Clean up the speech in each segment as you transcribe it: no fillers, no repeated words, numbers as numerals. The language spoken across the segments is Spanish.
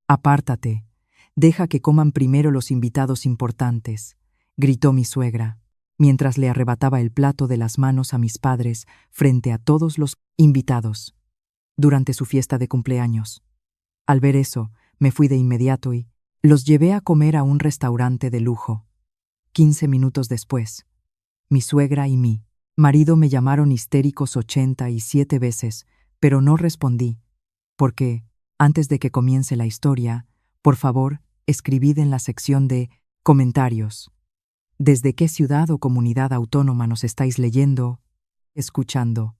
«Apártate, deja que coman primero los invitados importantes», gritó mi suegra, mientras le arrebataba el plato de las manos a mis padres frente a todos los invitados, durante su fiesta de cumpleaños. Al ver eso, me fui de inmediato y los llevé a comer a un restaurante de lujo. 15 minutos después, mi suegra y mi marido me llamaron histéricos 87 veces, pero no respondí, porque, antes de que comience la historia, por favor, escribid en la sección de comentarios desde qué ciudad o comunidad autónoma nos estáis leyendo, escuchando.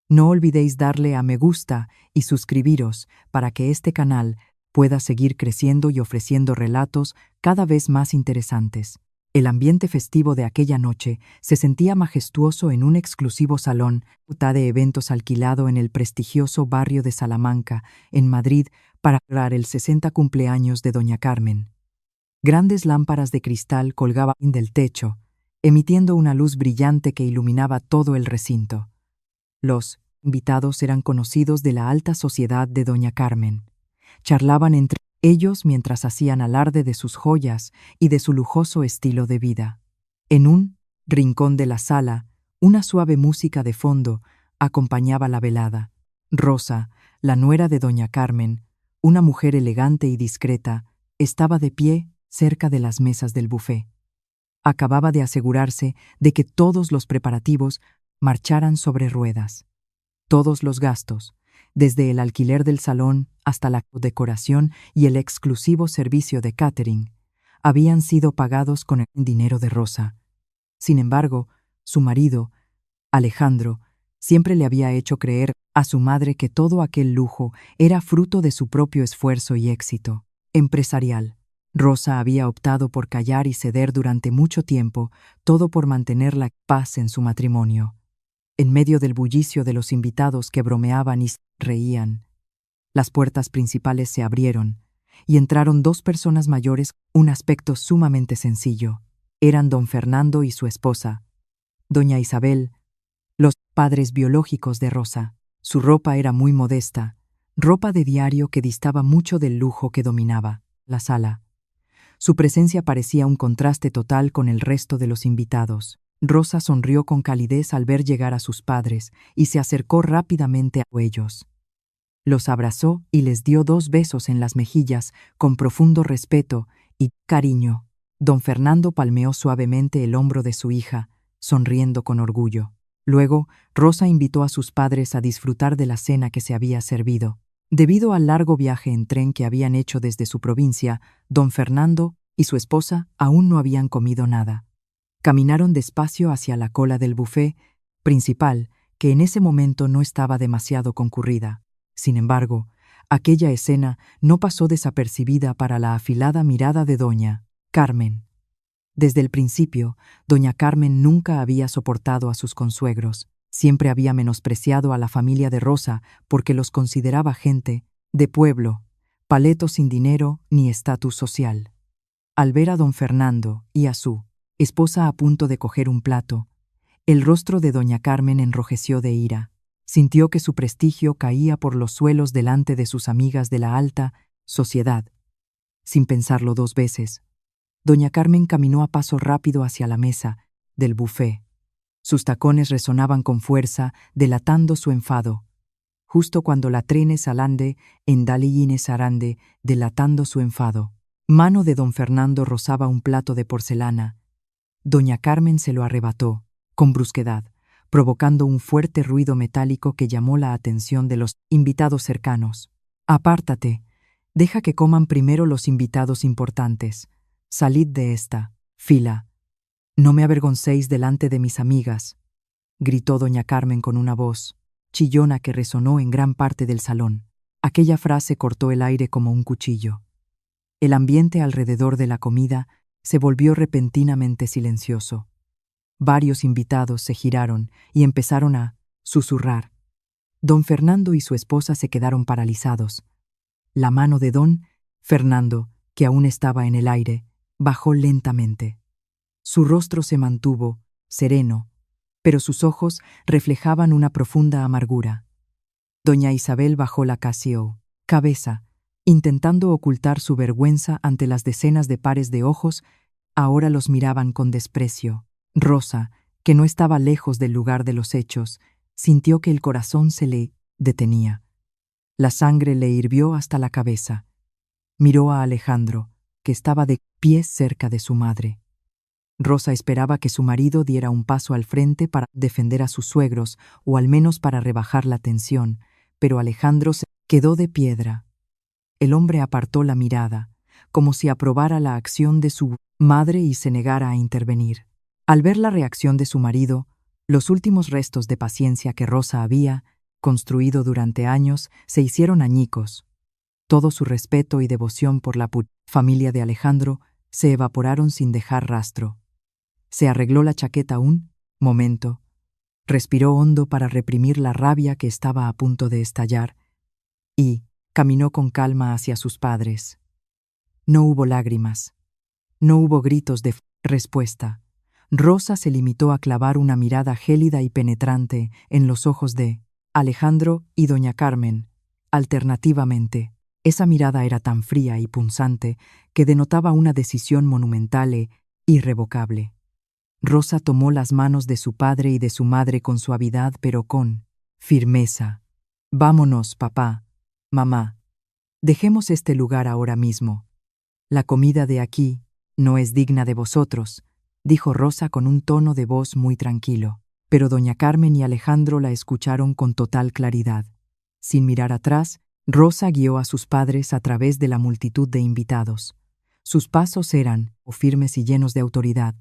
No olvidéis darle a me gusta y suscribiros para que este canal pueda seguir creciendo y ofreciendo relatos cada vez más interesantes. El ambiente festivo de aquella noche se sentía majestuoso en un exclusivo salón de eventos alquilado en el prestigioso barrio de Salamanca, en Madrid, para celebrar el 60 cumpleaños de Doña Carmen. Grandes lámparas de cristal colgaban del techo, emitiendo una luz brillante que iluminaba todo el recinto. Los invitados eran conocidos de la alta sociedad de Doña Carmen. Charlaban entre ellos mientras hacían alarde de sus joyas y de su lujoso estilo de vida. En un rincón de la sala, una suave música de fondo acompañaba la velada. Rosa, la nuera de Doña Carmen, una mujer elegante y discreta, estaba de pie cerca de las mesas del buffet. Acababa de asegurarse de que todos los preparativos marcharan sobre ruedas. Todos los gastos, desde el alquiler del salón hasta la decoración y el exclusivo servicio de catering, habían sido pagados con el dinero de Rosa. Sin embargo, su marido, Alejandro, siempre le había hecho creer a su madre que todo aquel lujo era fruto de su propio esfuerzo y éxito empresarial. Rosa había optado por callar y ceder durante mucho tiempo, todo por mantener la paz en su matrimonio. En medio del bullicio de los invitados que bromeaban y reían, las puertas principales se abrieron y entraron dos personas mayores, un aspecto sumamente sencillo. Eran don Fernando y su esposa, doña Isabel, los padres biológicos de Rosa. Su ropa era muy modesta, ropa de diario que distaba mucho del lujo que dominaba la sala. Su presencia parecía un contraste total con el resto de los invitados. Rosa sonrió con calidez al ver llegar a sus padres y se acercó rápidamente a ellos. Los abrazó y les dio 2 besos en las mejillas con profundo respeto y cariño. Don Fernando palmeó suavemente el hombro de su hija, sonriendo con orgullo. Luego, Rosa invitó a sus padres a disfrutar de la cena que se había servido. Debido al largo viaje en tren que habían hecho desde su provincia, don Fernando y su esposa aún no habían comido nada. Caminaron despacio hacia la cola del buffet principal, que en ese momento no estaba demasiado concurrida. Sin embargo, aquella escena no pasó desapercibida para la afilada mirada de doña Carmen. Desde el principio, doña Carmen nunca había soportado a sus consuegros. Siempre había menospreciado a la familia de Rosa porque los consideraba gente de pueblo, paletos sin dinero ni estatus social. Al ver a don Fernando y a su esposa a punto de coger un plato, el rostro de doña Carmen enrojeció de ira. Sintió que su prestigio caía por los suelos delante de sus amigas de la alta sociedad. Sin pensarlo 2 veces, doña Carmen caminó a paso rápido hacia la mesa del buffet. Sus tacones resonaban con fuerza, delatando su enfado. Justo cuando la trenes alande, en Dalíines arande, delatando su enfado. Mano de don Fernando rozaba un plato de porcelana. Doña Carmen se lo arrebató, con brusquedad, provocando un fuerte ruido metálico que llamó la atención de los invitados cercanos. «Apártate, deja que coman primero los invitados importantes. Salid de esta fila. No me avergoncéis delante de mis amigas», gritó doña Carmen con una voz chillona que resonó en gran parte del salón. Aquella frase cortó el aire como un cuchillo. El ambiente alrededor de la comida se volvió repentinamente silencioso. Varios invitados se giraron y empezaron a susurrar. Don Fernando y su esposa se quedaron paralizados. La mano de don Fernando, que aún estaba en el aire, bajó lentamente. Su rostro se mantuvo sereno, pero sus ojos reflejaban una profunda amargura. Doña Isabel bajó la cabeza, Intentando ocultar su vergüenza ante las decenas de pares de ojos, ahora los miraban con desprecio. Rosa, que no estaba lejos del lugar de los hechos, sintió que el corazón se le detenía. La sangre le hirvió hasta la cabeza. Miró a Alejandro, que estaba de pie cerca de su madre. Rosa esperaba que su marido diera un paso al frente para defender a sus suegros, o al menos para rebajar la tensión, pero Alejandro se quedó de piedra. El hombre apartó la mirada, como si aprobara la acción de su madre y se negara a intervenir. Al ver la reacción de su marido, los últimos restos de paciencia que Rosa había construido durante años se hicieron añicos. Todo su respeto y devoción por la familia de Alejandro se evaporaron sin dejar rastro. Se arregló la chaqueta un momento, respiró hondo para reprimir la rabia que estaba a punto de estallar y caminó con calma hacia sus padres. No hubo lágrimas, no hubo gritos de respuesta. Rosa se limitó a clavar una mirada gélida y penetrante en los ojos de Alejandro y doña Carmen, alternativamente. Esa mirada era tan fría y punzante que denotaba una decisión monumental e irrevocable. Rosa tomó las manos de su padre y de su madre con suavidad pero con firmeza. «Vámonos, papá, mamá. Dejemos este lugar ahora mismo. La comida de aquí no es digna de vosotros», dijo Rosa con un tono de voz muy tranquilo. Pero doña Carmen y Alejandro la escucharon con total claridad. Sin mirar atrás, Rosa guió a sus padres a través de la multitud de invitados. Sus pasos eran firmes y llenos de autoridad.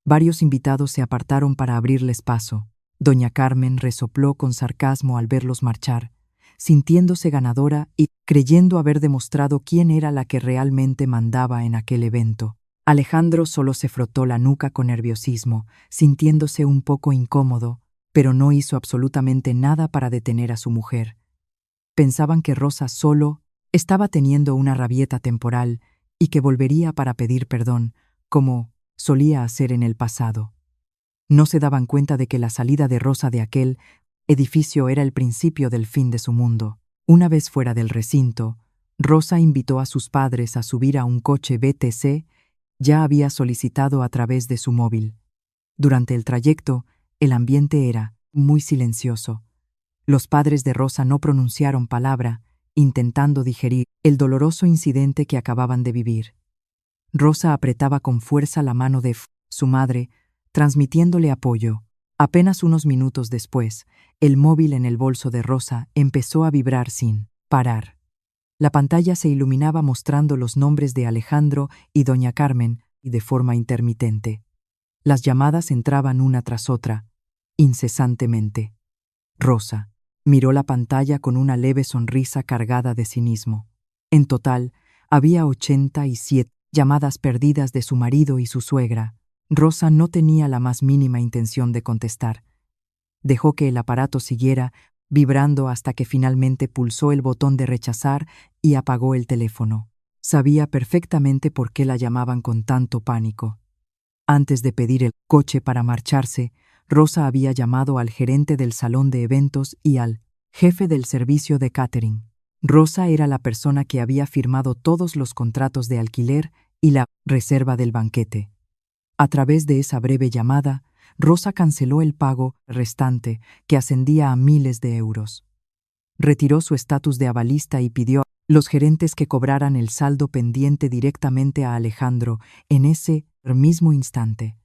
Varios invitados se apartaron para abrirles paso. Doña Carmen resopló con sarcasmo al verlos marchar, sintiéndose ganadora y creyendo haber demostrado quién era la que realmente mandaba en aquel evento. Alejandro solo se frotó la nuca con nerviosismo, sintiéndose un poco incómodo, pero no hizo absolutamente nada para detener a su mujer. Pensaban que Rosa solo estaba teniendo una rabieta temporal y que volvería para pedir perdón, como solía hacer en el pasado. No se daban cuenta de que la salida de Rosa de aquel edificio era el principio del fin de su mundo. Una vez fuera del recinto, Rosa invitó a sus padres a subir a un coche BTC ya había solicitado a través de su móvil. Durante el trayecto, el ambiente era muy silencioso. Los padres de Rosa no pronunciaron palabra, intentando digerir el doloroso incidente que acababan de vivir. Rosa apretaba con fuerza la mano de su madre, transmitiéndole apoyo. Apenas unos minutos después, el móvil en el bolso de Rosa empezó a vibrar sin parar. La pantalla se iluminaba mostrando los nombres de Alejandro y doña Carmen, de forma intermitente. Las llamadas entraban una tras otra, incesantemente. Rosa miró la pantalla con una leve sonrisa cargada de cinismo. En total, había 87 llamadas perdidas de su marido y su suegra. Rosa no tenía la más mínima intención de contestar. Dejó que el aparato siguiera vibrando hasta que finalmente pulsó el botón de rechazar y apagó el teléfono. Sabía perfectamente por qué la llamaban con tanto pánico. Antes de pedir el coche para marcharse, Rosa había llamado al gerente del salón de eventos y al jefe del servicio de catering. Rosa era la persona que había firmado todos los contratos de alquiler y la reserva del banquete. A través de esa breve llamada, Rosa canceló el pago restante, que ascendía a miles de euros. Retiró su estatus de avalista y pidió a los gerentes que cobraran el saldo pendiente directamente a Alejandro en ese mismo instante.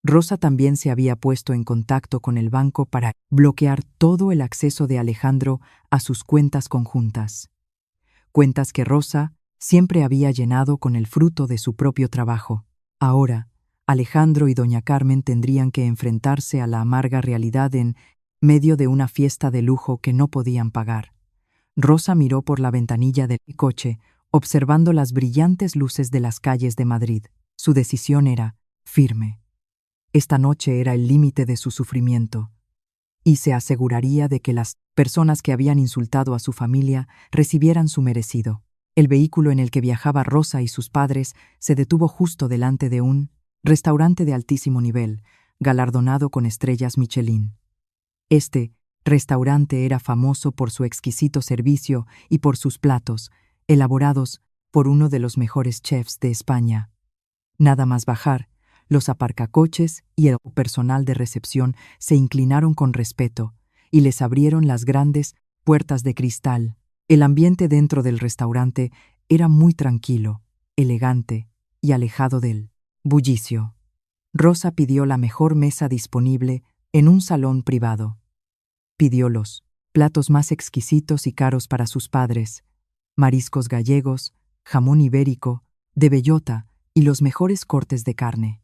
Rosa también se había puesto en contacto con el banco para bloquear todo el acceso de Alejandro a sus cuentas conjuntas. Cuentas que Rosa siempre había llenado con el fruto de su propio trabajo. Ahora, Alejandro y doña Carmen tendrían que enfrentarse a la amarga realidad en medio de una fiesta de lujo que no podían pagar. Rosa miró por la ventanilla del coche, observando las brillantes luces de las calles de Madrid. Su decisión era firme. Esta noche era el límite de su sufrimiento, y se aseguraría de que las personas que habían insultado a su familia recibieran su merecido. El vehículo en el que viajaba Rosa y sus padres se detuvo justo delante de un restaurante de altísimo nivel, galardonado con estrellas Michelin. Este restaurante era famoso por su exquisito servicio y por sus platos, elaborados por uno de los mejores chefs de España. Nada más bajar, los aparcacoches y el personal de recepción se inclinaron con respeto y les abrieron las grandes puertas de cristal. El ambiente dentro del restaurante era muy tranquilo, elegante y alejado del bullicio. Rosa pidió la mejor mesa disponible en un salón privado. Pidió los platos más exquisitos y caros para sus padres, mariscos gallegos, jamón ibérico, de bellota y los mejores cortes de carne.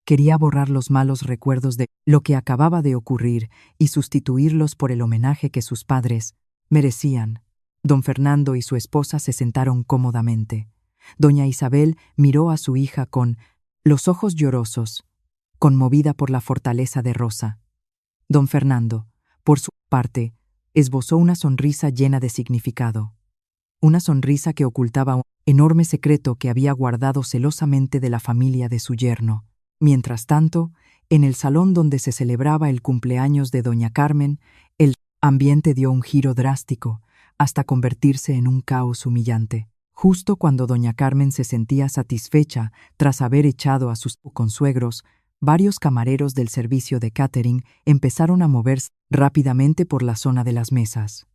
Quería borrar los malos recuerdos de lo que acababa de ocurrir y sustituirlos por el homenaje que sus padres merecían. Don Fernando y su esposa se sentaron cómodamente. Doña Isabel miró a su hija con los ojos llorosos, conmovida por la fortaleza de Rosa. Don Fernando, por su parte, esbozó una sonrisa llena de significado. Una sonrisa que ocultaba un enorme secreto que había guardado celosamente de la familia de su yerno. Mientras tanto, en el salón donde se celebraba el cumpleaños de doña Carmen, el ambiente dio un giro drástico, hasta convertirse en un caos humillante. Justo cuando doña Carmen se sentía satisfecha tras haber echado a sus consuegros, varios camareros del servicio de catering empezaron a moverse rápidamente por la zona de las mesas.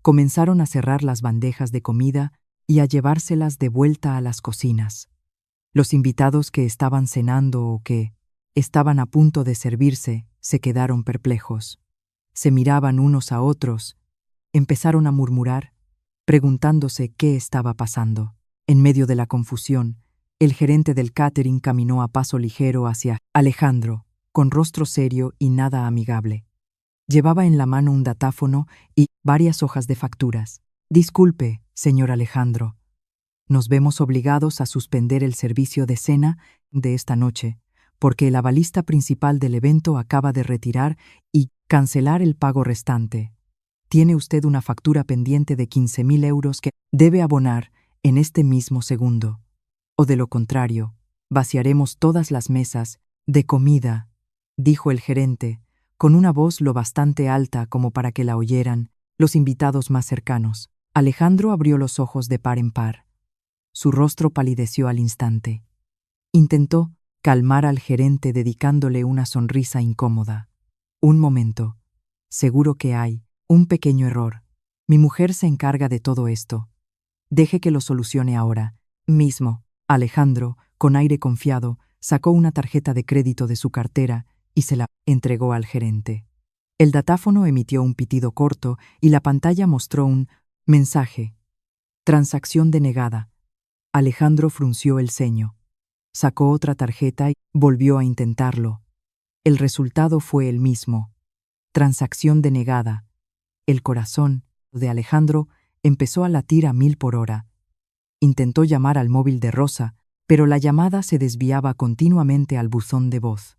Comenzaron a cerrar las bandejas de comida y a llevárselas de vuelta a las cocinas. Los invitados que estaban cenando o que estaban a punto de servirse se quedaron perplejos. Se miraban unos a otros, empezaron a murmurar, preguntándose qué estaba pasando. En medio de la confusión, el gerente del catering caminó a paso ligero hacia Alejandro, con rostro serio y nada amigable. Llevaba en la mano un datáfono y varias hojas de facturas. «Disculpe, señor Alejandro. Nos vemos obligados a suspender el servicio de cena de esta noche, porque el avalista principal del evento acaba de retirar y cancelar el pago restante. Tiene usted una factura pendiente de 15.000 euros que debe abonar en este mismo segundo. O de lo contrario, vaciaremos todas las mesas de comida», dijo el gerente, con una voz lo bastante alta como para que la oyeran los invitados más cercanos. Alejandro abrió los ojos de par en par. Su rostro palideció al instante. Intentó calmar al gerente dedicándole una sonrisa incómoda. «Un momento. Seguro que hay un pequeño error. Mi mujer se encarga de todo esto. Deje que lo solucione ahora mismo». Alejandro, con aire confiado, sacó una tarjeta de crédito de su cartera y se la entregó al gerente. El datáfono emitió un pitido corto y la pantalla mostró un mensaje. «Transacción denegada». Alejandro frunció el ceño. Sacó otra tarjeta y volvió a intentarlo. El resultado fue el mismo. Transacción denegada. El corazón de Alejandro empezó a latir a 1000 por hora. Intentó llamar al móvil de Rosa, pero la llamada se desviaba continuamente al buzón de voz.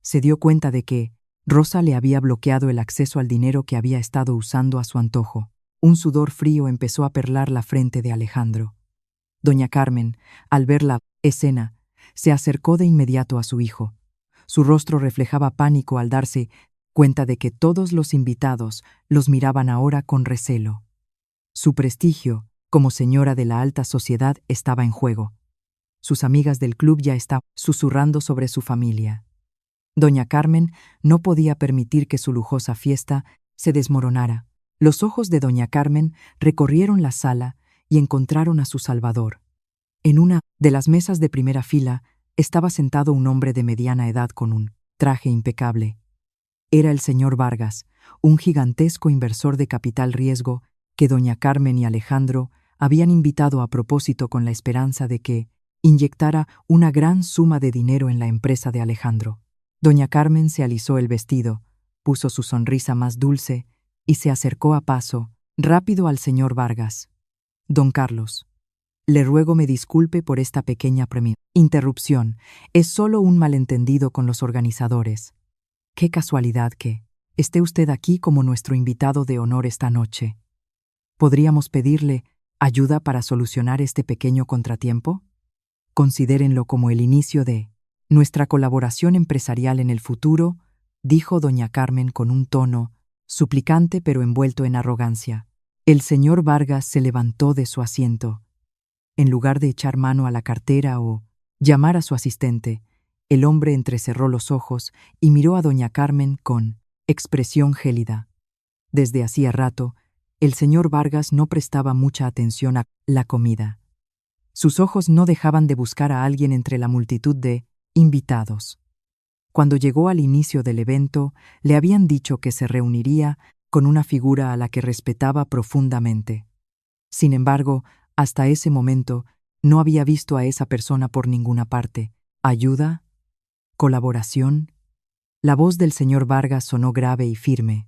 Se dio cuenta de que Rosa le había bloqueado el acceso al dinero que había estado usando a su antojo. Un sudor frío empezó a perlar la frente de Alejandro. Doña Carmen, al ver la escena, se acercó de inmediato a su hijo. Su rostro reflejaba pánico al darse cuenta de que todos los invitados los miraban ahora con recelo. Su prestigio, como señora de la alta sociedad, estaba en juego. Sus amigas del club ya estaban susurrando sobre su familia. Doña Carmen no podía permitir que su lujosa fiesta se desmoronara. Los ojos de doña Carmen recorrieron la sala y encontraron a su salvador. En una de las mesas de primera fila estaba sentado un hombre de mediana edad con un traje impecable. Era el señor Vargas, un gigantesco inversor de capital riesgo que doña Carmen y Alejandro habían invitado a propósito con la esperanza de que inyectara una gran suma de dinero en la empresa de Alejandro. Doña Carmen se alisó el vestido, puso su sonrisa más dulce y se acercó a paso rápido al señor Vargas. «Don Carlos, le ruego me disculpe por esta pequeña interrupción. Es solo un malentendido con los organizadores. Qué casualidad que esté usted aquí como nuestro invitado de honor esta noche. ¿Podríamos pedirle ayuda para solucionar este pequeño contratiempo? Considérenlo como el inicio de nuestra colaboración empresarial en el futuro», dijo doña Carmen con un tono suplicante pero envuelto en arrogancia. El señor Vargas se levantó de su asiento. En lugar de echar mano a la cartera o llamar a su asistente, el hombre entrecerró los ojos y miró a doña Carmen con expresión gélida. Desde hacía rato, el señor Vargas no prestaba mucha atención a la comida. Sus ojos no dejaban de buscar a alguien entre la multitud de invitados. Cuando llegó al inicio del evento, le habían dicho que se reuniría con una figura a la que respetaba profundamente. Sin embargo, hasta ese momento, no había visto a esa persona por ninguna parte. ¿Ayuda? ¿Colaboración? La voz del señor Vargas sonó grave y firme.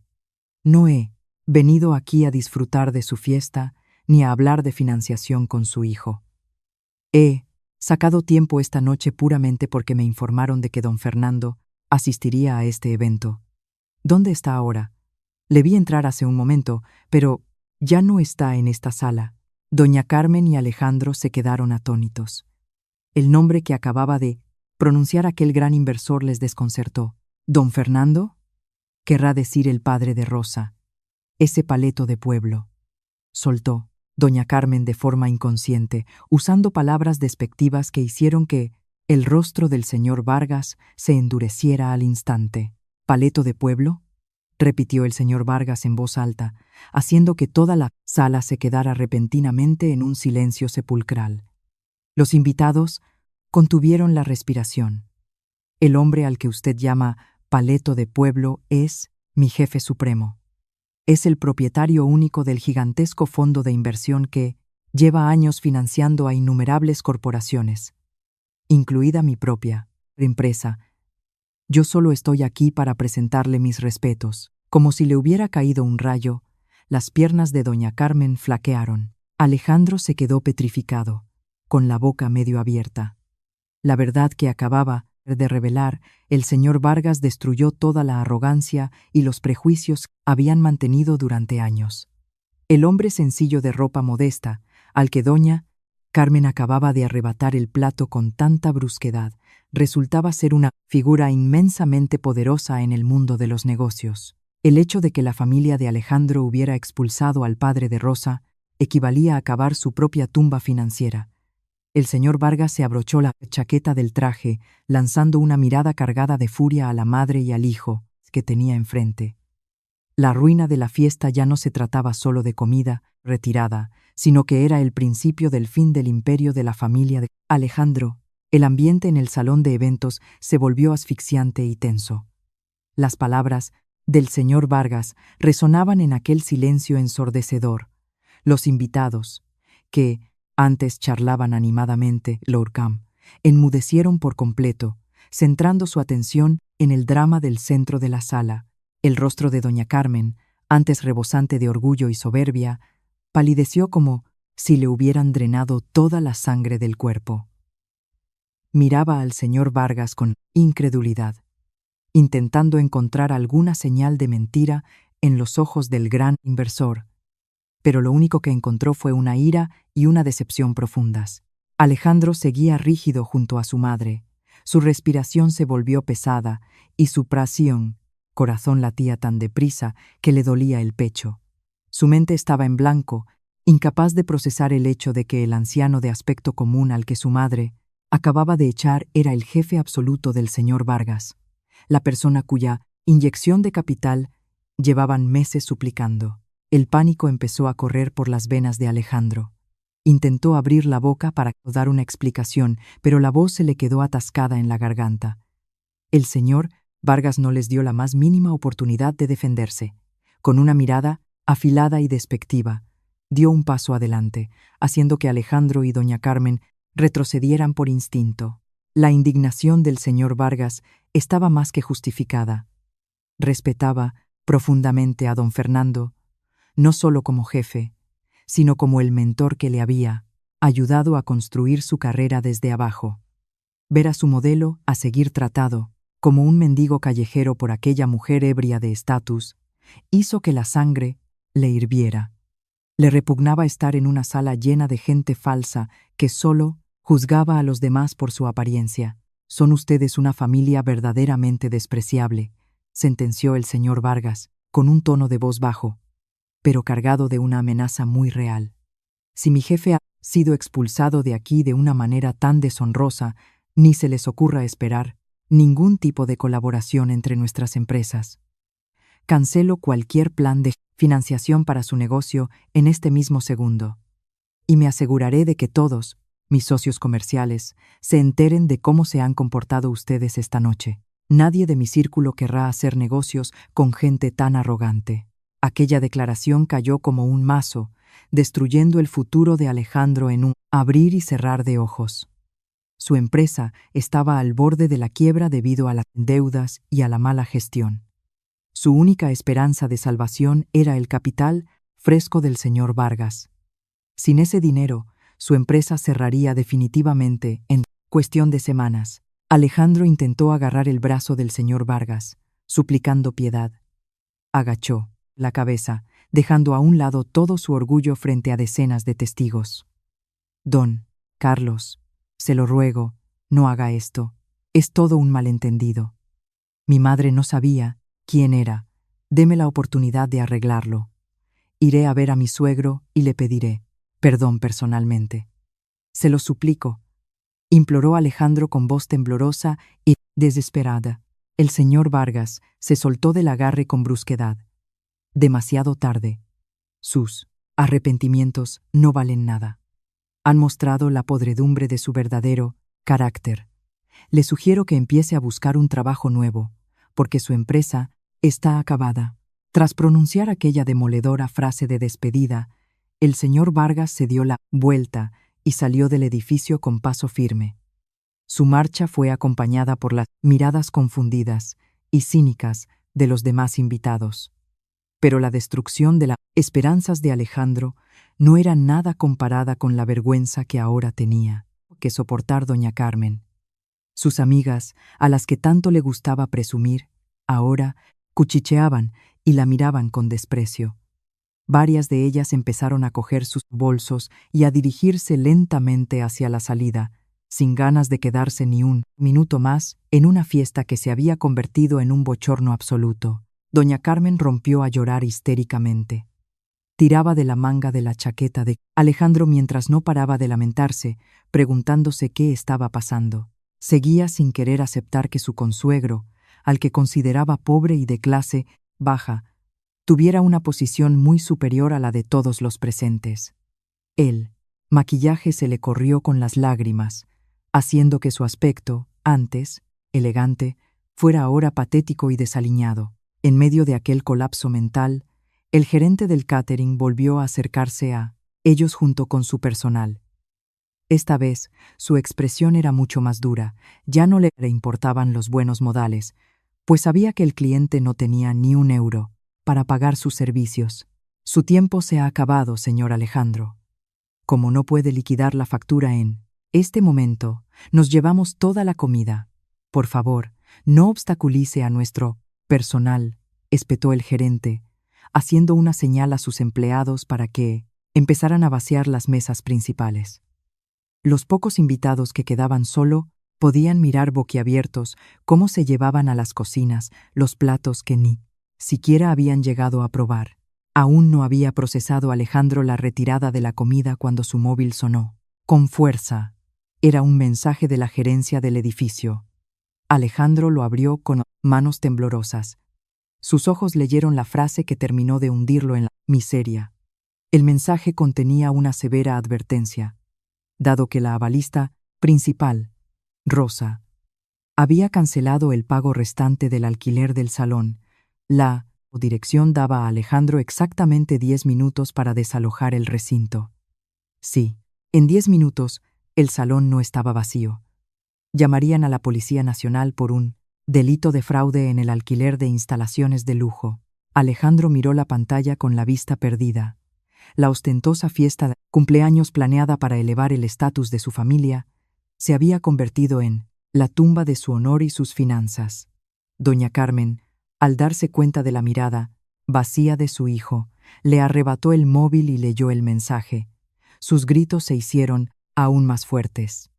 No he venido aquí a disfrutar de su fiesta ni a hablar de financiación con su hijo. He sacado tiempo esta noche puramente porque me informaron de que don Fernando asistiría a este evento. ¿Dónde está ahora? Le vi entrar hace un momento, pero ya no está en esta sala. Doña Carmen y Alejandro se quedaron atónitos. El nombre que acababa de pronunciar aquel gran inversor les desconcertó. ¿Don Fernando? Querrá decir el padre de Rosa. Ese paleto de pueblo. Soltó doña Carmen de forma inconsciente, usando palabras despectivas que hicieron que el rostro del señor Vargas se endureciera al instante. ¿Paleto de pueblo?, repitió el señor Vargas en voz alta, haciendo que toda la sala se quedara repentinamente en un silencio sepulcral. Los invitados contuvieron la respiración. El hombre al que usted llama paleto de pueblo es mi jefe supremo. Es el propietario único del gigantesco fondo de inversión que lleva años financiando a innumerables corporaciones, incluida mi propia empresa. Yo solo estoy aquí para presentarle mis respetos. Como si le hubiera caído un rayo, las piernas de doña Carmen flaquearon. Alejandro se quedó petrificado, con la boca medio abierta. La verdad que acababa de revelar, el señor Vargas destruyó toda la arrogancia y los prejuicios que habían mantenido durante años. El hombre sencillo de ropa modesta, al que doña Carmen acababa de arrebatar el plato con tanta brusquedad, resultaba ser una figura inmensamente poderosa en el mundo de los negocios. El hecho de que la familia de Alejandro hubiera expulsado al padre de Rosa equivalía a cavar su propia tumba financiera. El señor Vargas se abrochó la chaqueta del traje, lanzando una mirada cargada de furia a la madre y al hijo que tenía enfrente. La ruina de la fiesta ya no se trataba solo de comida retirada, sino que era el principio del fin del imperio de la familia de Alejandro. El ambiente en el salón de eventos se volvió asfixiante y tenso. Las palabras del señor Vargas resonaban en aquel silencio ensordecedor. Los invitados, que antes charlaban animadamente, Lord Camp, enmudecieron por completo, centrando su atención en el drama del centro de la sala. El rostro de doña Carmen, antes rebosante de orgullo y soberbia, palideció como si le hubieran drenado toda la sangre del cuerpo. Miraba al señor Vargas con incredulidad, intentando encontrar alguna señal de mentira en los ojos del gran inversor, pero lo único que encontró fue una ira y una decepción profundas. Alejandro seguía rígido junto a su madre. Su respiración se volvió pesada y su corazón latía tan deprisa que le dolía el pecho. Su mente estaba en blanco, incapaz de procesar el hecho de que el anciano de aspecto común al que su madre acababa de echar era el jefe absoluto del señor Vargas, la persona cuya inyección de capital llevaban meses suplicando. El pánico empezó a correr por las venas de Alejandro. Intentó abrir la boca para dar una explicación, pero la voz se le quedó atascada en la garganta. El señor Vargas no les dio la más mínima oportunidad de defenderse. Con una mirada afilada y despectiva, dio un paso adelante, haciendo que Alejandro y doña Carmen retrocedieran por instinto. La indignación del señor Vargas estaba más que justificada. Respetaba profundamente a don Fernando, no solo como jefe, sino como el mentor que le había ayudado a construir su carrera desde abajo. Ver a su modelo a seguir tratado como un mendigo callejero por aquella mujer ebria de estatus hizo que la sangre le hirviera. Le repugnaba estar en una sala llena de gente falsa que solo juzgaba a los demás por su apariencia. «Son ustedes una familia verdaderamente despreciable», sentenció el señor Vargas, con un tono de voz bajo. pero cargado de una amenaza muy real. Si mi jefe ha sido expulsado de aquí de una manera tan deshonrosa, ni se les ocurra esperar ningún tipo de colaboración entre nuestras empresas. Cancelo cualquier plan de financiación para su negocio en este mismo segundo. Y me aseguraré de que todos, mis socios comerciales, se enteren de cómo se han comportado ustedes esta noche. Nadie de mi círculo querrá hacer negocios con gente tan arrogante. Aquella declaración cayó como un mazo, destruyendo el futuro de Alejandro en un abrir y cerrar de ojos. Su empresa estaba al borde de la quiebra debido a las deudas y a la mala gestión. Su única esperanza de salvación era el capital fresco del señor Vargas. Sin ese dinero, su empresa cerraría definitivamente en cuestión de semanas. Alejandro intentó agarrar el brazo del señor Vargas, suplicando piedad. Agachó la cabeza, dejando a un lado todo su orgullo frente a decenas de testigos. Don Carlos, se lo ruego, no haga esto. Es todo un malentendido. Mi madre no sabía quién era. Deme la oportunidad de arreglarlo. Iré a ver a mi suegro y le pediré perdón personalmente. Se lo suplico, imploró Alejandro con voz temblorosa y desesperada. El señor Vargas se soltó del agarre con brusquedad. Demasiado tarde. Sus arrepentimientos no valen nada. Han mostrado la podredumbre de su verdadero carácter. Le sugiero que empiece a buscar un trabajo nuevo, porque su empresa está acabada. Tras pronunciar aquella demoledora frase de despedida, el señor Vargas se dio la vuelta y salió del edificio con paso firme. Su marcha fue acompañada por las miradas confundidas y cínicas de los demás invitados. Pero la destrucción de las esperanzas de Alejandro no era nada comparada con la vergüenza que ahora tenía que soportar doña Carmen. Sus amigas, a las que tanto le gustaba presumir, ahora cuchicheaban y la miraban con desprecio. Varias de ellas empezaron a coger sus bolsos y a dirigirse lentamente hacia la salida, sin ganas de quedarse ni un minuto más en una fiesta que se había convertido en un bochorno absoluto. Doña Carmen rompió a llorar histéricamente. Tiraba de la manga de la chaqueta de Alejandro mientras no paraba de lamentarse, preguntándose qué estaba pasando. Seguía sin querer aceptar que su consuegro, al que consideraba pobre y de clase baja, tuviera una posición muy superior a la de todos los presentes. El maquillaje se le corrió con las lágrimas, haciendo que su aspecto, antes elegante, fuera ahora patético y desaliñado. En medio de aquel colapso mental, el gerente del catering volvió a acercarse a ellos junto con su personal. Esta vez, su expresión era mucho más dura, ya no le importaban los buenos modales, pues sabía que el cliente no tenía ni un euro para pagar sus servicios. Su tiempo se ha acabado, señor Alejandro. Como no puede liquidar la factura en este momento, nos llevamos toda la comida. Por favor, no obstaculice a nuestro personal, espetó el gerente, haciendo una señal a sus empleados para que empezaran a vaciar las mesas principales. Los pocos invitados que quedaban solo podían mirar boquiabiertos cómo se llevaban a las cocinas los platos que ni siquiera habían llegado a probar. Aún no había procesado Alejandro la retirada de la comida cuando su móvil sonó. Con fuerza. Era un mensaje de la gerencia del edificio. Alejandro lo abrió con manos temblorosas. Sus ojos leyeron la frase que terminó de hundirlo en la miseria. El mensaje contenía una severa advertencia. Dado que la avalista principal, Rosa, había cancelado el pago restante del alquiler del salón, la dirección daba a Alejandro exactamente 10 minutos para desalojar el recinto. Sí, en 10 minutos el salón no estaba vacío. Llamarían a la Policía Nacional por un delito de fraude en el alquiler de instalaciones de lujo. Alejandro miró la pantalla con la vista perdida. La ostentosa fiesta de cumpleaños planeada para elevar el estatus de su familia se había convertido en la tumba de su honor y sus finanzas. Doña Carmen, al darse cuenta de la mirada vacía de su hijo, le arrebató el móvil y leyó el mensaje. Sus gritos se hicieron aún más fuertes.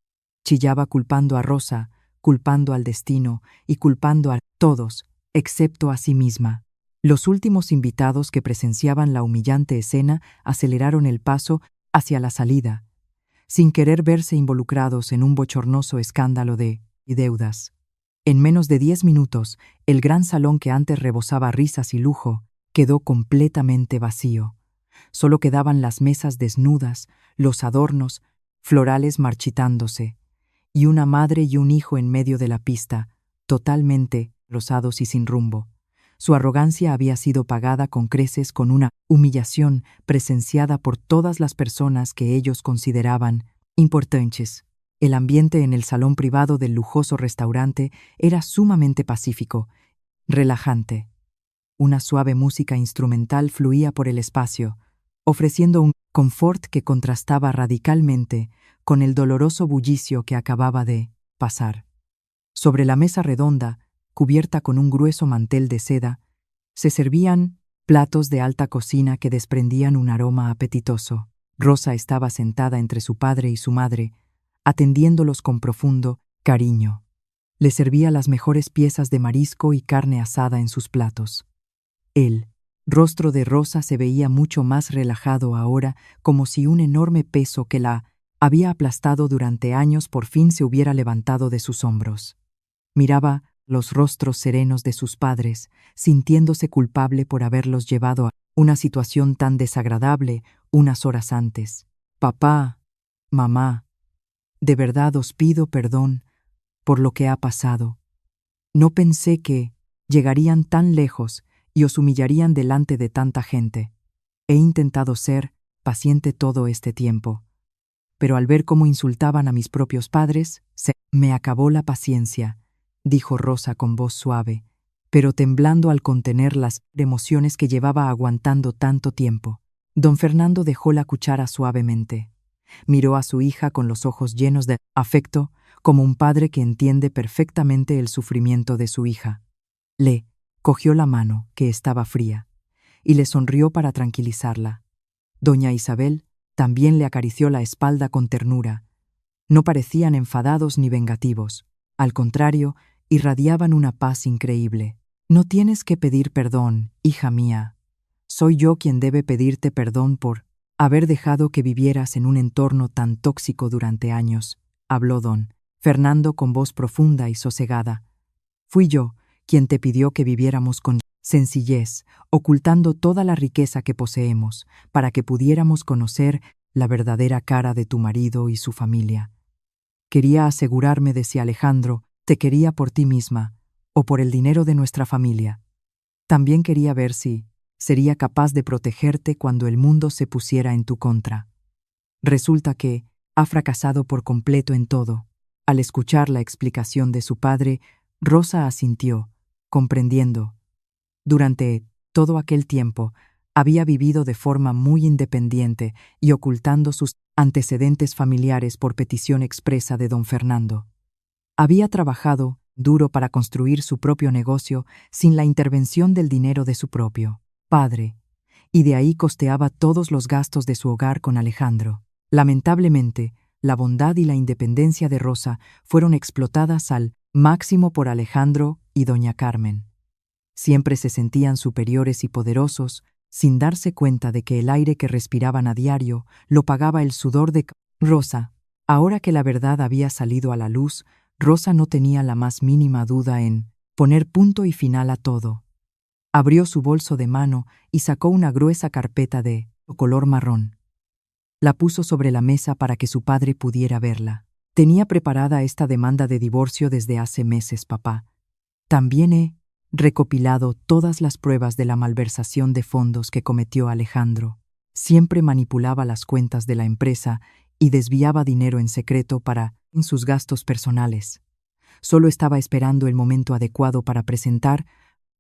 Chillaba culpando a Rosa, culpando al destino y culpando a todos, excepto a sí misma. Los últimos invitados que presenciaban la humillante escena aceleraron el paso hacia la salida, sin querer verse involucrados en un bochornoso escándalo de deudas. En menos de 10 minutos, el gran salón que antes rebosaba risas y lujo quedó completamente vacío. Solo quedaban las mesas desnudas, los adornos florales marchitándose, y una madre y un hijo en medio de la pista, totalmente rosados y sin rumbo. Su arrogancia había sido pagada con creces con una humillación presenciada por todas las personas que ellos consideraban importantes. El ambiente en el salón privado del lujoso restaurante era sumamente pacífico, relajante. Una suave música instrumental fluía por el espacio, ofreciendo un confort que contrastaba radicalmente con el doloroso bullicio que acababa de pasar. Sobre la mesa redonda, cubierta con un grueso mantel de seda, se servían platos de alta cocina que desprendían un aroma apetitoso. Rosa estaba sentada entre su padre y su madre, atendiéndolos con profundo cariño. Le servía las mejores piezas de marisco y carne asada en sus platos. El rostro de Rosa se veía mucho más relajado ahora, como si un enorme peso que la había aplastado durante años por fin se hubiera levantado de sus hombros. Miraba los rostros serenos de sus padres, sintiéndose culpable por haberlos llevado a una situación tan desagradable unas horas antes. Papá, mamá, de verdad os pido perdón por lo que ha pasado. No pensé que llegarían tan lejos y os humillarían delante de tanta gente. He intentado ser paciente todo este tiempo, pero al ver cómo insultaban a mis propios padres, se me acabó la paciencia, dijo Rosa con voz suave, pero temblando al contener las emociones que llevaba aguantando tanto tiempo. Don Fernando dejó la cuchara suavemente. Miró a su hija con los ojos llenos de afecto, como un padre que entiende perfectamente el sufrimiento de su hija. Le cogió la mano, que estaba fría, y le sonrió para tranquilizarla. Doña Isabel también le acarició la espalda con ternura. No parecían enfadados ni vengativos. Al contrario, irradiaban una paz increíble. No tienes que pedir perdón, hija mía. Soy yo quien debe pedirte perdón por haber dejado que vivieras en un entorno tan tóxico durante años, habló don Fernando con voz profunda y sosegada. Fui yo quien te pidió que viviéramos con sencillez, ocultando toda la riqueza que poseemos, para que pudiéramos conocer la verdadera cara de tu marido y su familia. Quería asegurarme de si Alejandro te quería por ti misma o por el dinero de nuestra familia. También quería ver si sería capaz de protegerte cuando el mundo se pusiera en tu contra. Resulta que ha fracasado por completo en todo. Al escuchar la explicación de su padre, Rosa asintió, comprendiendo. Durante todo aquel tiempo, había vivido de forma muy independiente y ocultando sus antecedentes familiares por petición expresa de don Fernando. Había trabajado duro para construir su propio negocio sin la intervención del dinero de su propio padre, y de ahí costeaba todos los gastos de su hogar con Alejandro. Lamentablemente, la bondad y la independencia de Rosa fueron explotadas al máximo por Alejandro y doña Carmen. Siempre se sentían superiores y poderosos, sin darse cuenta de que el aire que respiraban a diario lo pagaba el sudor de Rosa. Ahora que la verdad había salido a la luz, Rosa no tenía la más mínima duda en poner punto y final a todo. Abrió su bolso de mano y sacó una gruesa carpeta de color marrón. La puso sobre la mesa para que su padre pudiera verla. Tenía preparada esta demanda de divorcio desde hace meses, papá. También he recopilado todas las pruebas de la malversación de fondos que cometió Alejandro. Siempre manipulaba las cuentas de la empresa y desviaba dinero en secreto para sus gastos personales. Solo estaba esperando el momento adecuado para presentar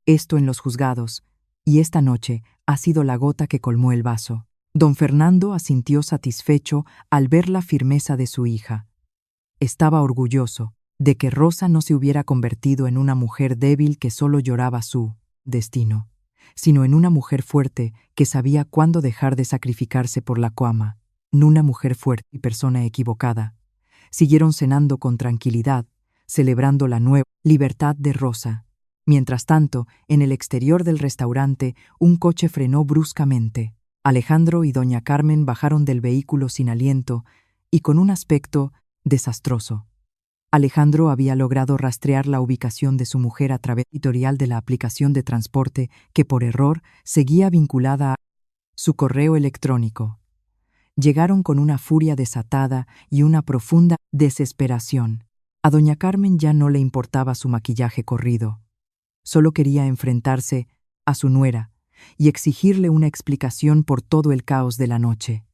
esto en los juzgados, y esta noche ha sido la gota que colmó el vaso. Don Fernando asintió satisfecho al ver la firmeza de su hija. Estaba orgulloso de que Rosa no se hubiera convertido en una mujer débil que solo lloraba su destino, sino en una mujer fuerte que sabía cuándo dejar de sacrificarse por la coama. Una mujer fuerte y persona equivocada. Siguieron cenando con tranquilidad, celebrando la nueva libertad de Rosa. Mientras tanto, en el exterior del restaurante, un coche frenó bruscamente. Alejandro y doña Carmen bajaron del vehículo sin aliento y con un aspecto desastroso. Alejandro había logrado rastrear la ubicación de su mujer a través del editorial de la aplicación de transporte que por error seguía vinculada a su correo electrónico. Llegaron con una furia desatada y una profunda desesperación. A doña Carmen ya no le importaba su maquillaje corrido. Solo quería enfrentarse a su nuera y exigirle una explicación por todo el caos de la noche.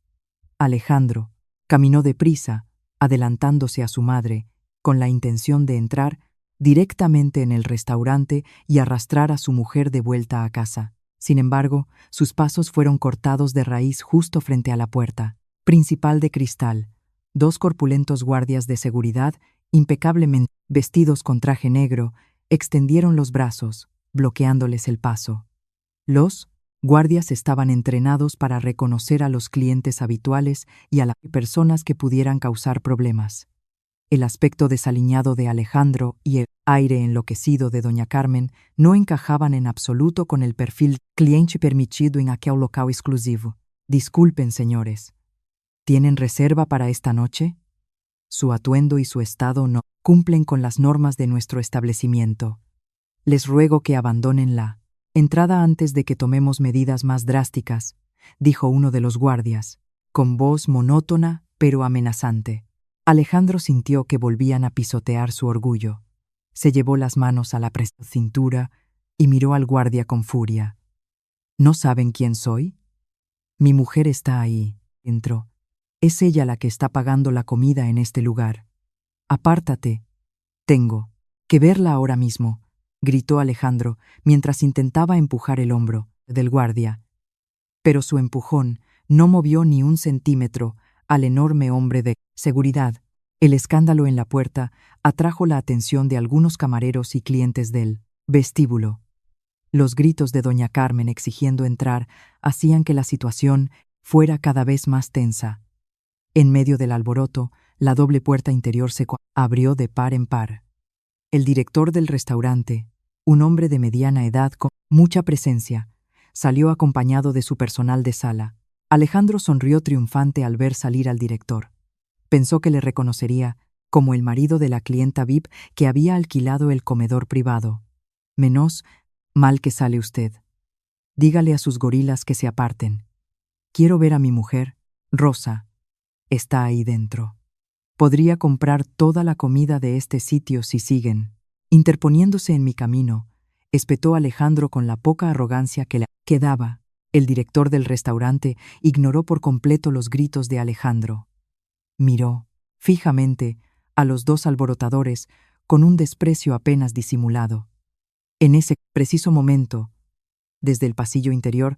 Alejandro caminó deprisa, adelantándose a su madre, con la intención de entrar directamente en el restaurante y arrastrar a su mujer de vuelta a casa. Sin embargo, sus pasos fueron cortados de raíz justo frente a la puerta principal de cristal. Dos corpulentos guardias de seguridad, impecablemente vestidos con traje negro, extendieron los brazos, bloqueándoles el paso. Los guardias estaban entrenados para reconocer a los clientes habituales y a las personas que pudieran causar problemas. El aspecto desaliñado de Alejandro y el aire enloquecido de doña Carmen no encajaban en absoluto con el perfil cliente permitido en aquel local exclusivo. Disculpen, señores. ¿Tienen reserva para esta noche? Su atuendo y su estado no cumplen con las normas de nuestro establecimiento. Les ruego que abandonen la entrada antes de que tomemos medidas más drásticas, dijo uno de los guardias, con voz monótona pero amenazante. Alejandro sintió que volvían a pisotear su orgullo. Se llevó las manos a la cintura y miró al guardia con furia. ¿No saben quién soy? Mi mujer está ahí, entró. Es ella la que está pagando la comida en este lugar. Apártate. Tengo que verla ahora mismo, gritó Alejandro mientras intentaba empujar el hombro del guardia. Pero su empujón no movió ni un centímetro al enorme hombre de seguridad. El escándalo en la puerta atrajo la atención de algunos camareros y clientes del vestíbulo. Los gritos de doña Carmen exigiendo entrar hacían que la situación fuera cada vez más tensa. En medio del alboroto, la doble puerta interior se abrió de par en par. El director del restaurante, un hombre de mediana edad con mucha presencia, salió acompañado de su personal de sala. Alejandro sonrió triunfante al ver salir al director. Pensó que le reconocería como el marido de la clienta VIP que había alquilado el comedor privado. Menos mal que sale usted. Dígale a sus gorilas que se aparten. Quiero ver a mi mujer, Rosa. Está ahí dentro. Podría comprar toda la comida de este sitio si siguen. Interponiéndose en mi camino, espetó Alejandro con la poca arrogancia que le quedaba. El director del restaurante ignoró por completo los gritos de Alejandro. Miró fijamente a los dos alborotadores con un desprecio apenas disimulado. En ese preciso momento, desde el pasillo interior,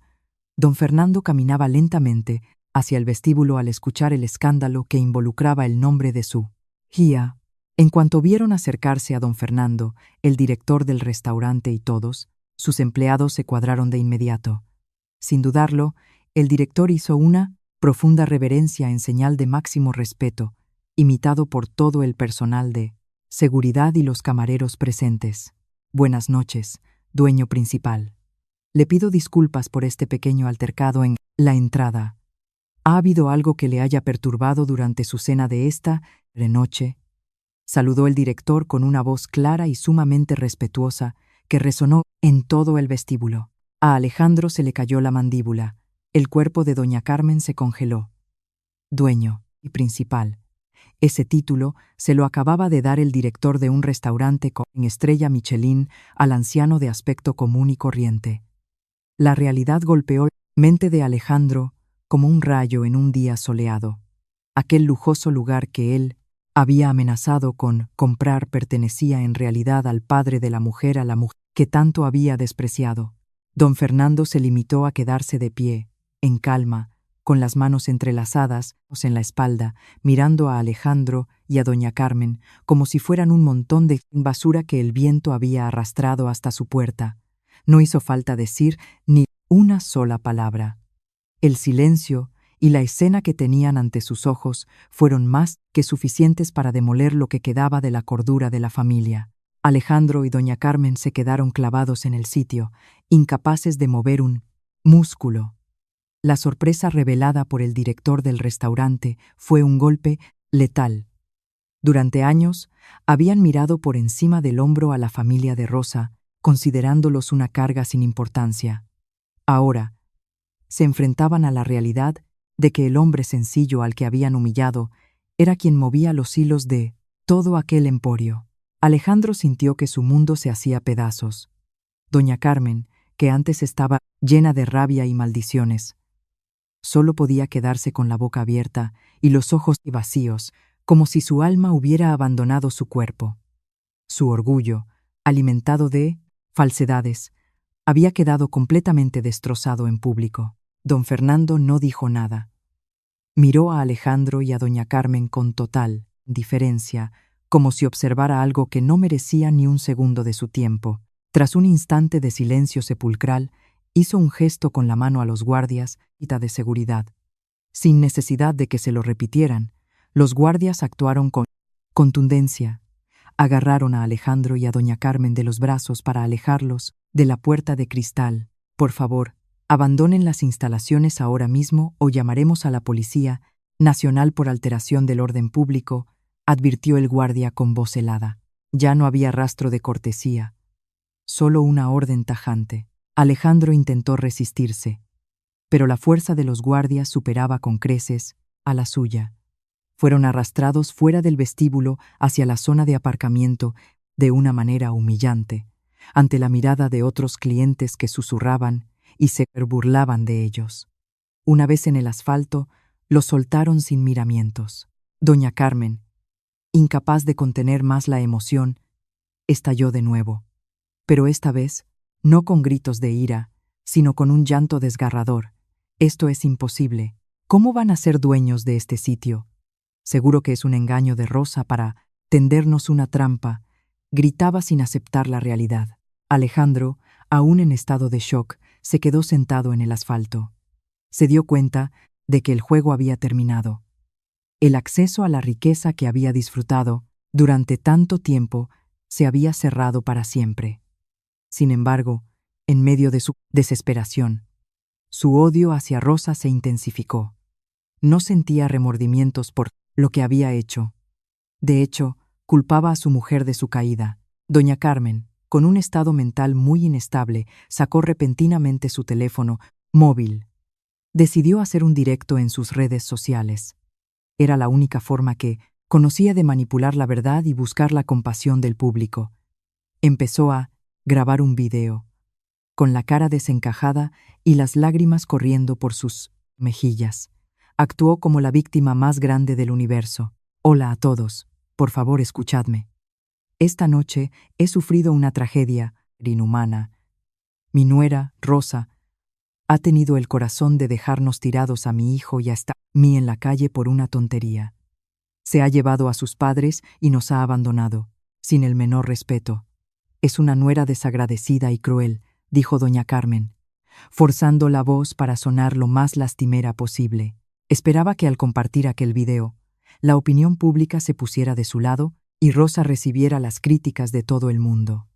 don Fernando caminaba lentamente hacia el vestíbulo al escuchar el escándalo que involucraba el nombre de su hija. En cuanto vieron acercarse a don Fernando, el director del restaurante y todos, sus empleados se cuadraron de inmediato. Sin dudarlo, el director hizo una profunda reverencia en señal de máximo respeto, imitado por todo el personal de seguridad y los camareros presentes. Buenas noches, dueño principal. Le pido disculpas por este pequeño altercado en la entrada. ¿Ha habido algo que le haya perturbado durante su cena de esta noche? Saludó el director con una voz clara y sumamente respetuosa que resonó en todo el vestíbulo. A Alejandro se le cayó la mandíbula. El cuerpo de doña Carmen se congeló. Dueño y principal. Ese título se lo acababa de dar el director de un restaurante con estrella Michelin al anciano de aspecto común y corriente. La realidad golpeó la mente de Alejandro como un rayo en un día soleado. Aquel lujoso lugar que él había amenazado con comprar pertenecía en realidad al padre de la mujer, a la mujer que tanto había despreciado. Don Fernando se limitó a quedarse de pie, en calma, con las manos entrelazadas en la espalda, mirando a Alejandro y a doña Carmen como si fueran un montón de basura que el viento había arrastrado hasta su puerta. No hizo falta decir ni una sola palabra. El silencio y la escena que tenían ante sus ojos fueron más que suficientes para demoler lo que quedaba de la cordura de la familia. Alejandro y doña Carmen se quedaron clavados en el sitio, incapaces de mover un músculo. La sorpresa revelada por el director del restaurante fue un golpe letal. Durante años, habían mirado por encima del hombro a la familia de Rosa, considerándolos una carga sin importancia. Ahora, se enfrentaban a la realidad de que el hombre sencillo al que habían humillado era quien movía los hilos de todo aquel emporio. Alejandro sintió que su mundo se hacía pedazos. Doña Carmen, que antes estaba llena de rabia y maldiciones, solo podía quedarse con la boca abierta y los ojos vacíos, como si su alma hubiera abandonado su cuerpo. Su orgullo, alimentado de falsedades, había quedado completamente destrozado en público. Don Fernando no dijo nada. Miró a Alejandro y a doña Carmen con total indiferencia, como si observara algo que no merecía ni un segundo de su tiempo. Tras un instante de silencio sepulcral, hizo un gesto con la mano a los guardias de seguridad. Sin necesidad de que se lo repitieran, los guardias actuaron con contundencia. Agarraron a Alejandro y a doña Carmen de los brazos para alejarlos de la puerta de cristal. Por favor, abandonen las instalaciones ahora mismo o llamaremos a la Policía Nacional por alteración del orden público, advirtió el guardia con voz helada. Ya no había rastro de cortesía, solo una orden tajante. Alejandro intentó resistirse, pero la fuerza de los guardias superaba con creces a la suya. Fueron arrastrados fuera del vestíbulo hacia la zona de aparcamiento de una manera humillante, ante la mirada de otros clientes que susurraban y se burlaban de ellos. Una vez en el asfalto, los soltaron sin miramientos. Doña Carmen, incapaz de contener más la emoción, estalló de nuevo, pero esta vez no con gritos de ira, sino con un llanto desgarrador. Esto es imposible. ¿Cómo van a ser dueños de este sitio? Seguro que es un engaño de Rosa para tendernos una trampa, gritaba sin aceptar la realidad. Alejandro, aún en estado de shock, se quedó sentado en el asfalto. Se dio cuenta de que el juego había terminado. El acceso a la riqueza que había disfrutado durante tanto tiempo se había cerrado para siempre. Sin embargo, en medio de su desesperación, su odio hacia Rosa se intensificó. No sentía remordimientos por lo que había hecho. De hecho, culpaba a su mujer de su caída. Doña Carmen, con un estado mental muy inestable, sacó repentinamente su teléfono móvil. Decidió hacer un directo en sus redes sociales. Era la única forma que conocía de manipular la verdad y buscar la compasión del público. Empezó a grabar un video, con la cara desencajada y las lágrimas corriendo por sus mejillas. Actuó como la víctima más grande del universo. Hola a todos, por favor escuchadme. Esta noche he sufrido una tragedia inhumana. Mi nuera, Rosa, ha tenido el corazón de dejarnos tirados a mi hijo y hasta mí en la calle por una tontería. Se ha llevado a sus padres y nos ha abandonado, sin el menor respeto. Es una nuera desagradecida y cruel, dijo doña Carmen, forzando la voz para sonar lo más lastimera posible. Esperaba que al compartir aquel video, la opinión pública se pusiera de su lado y Rosa recibiera las críticas de todo el mundo.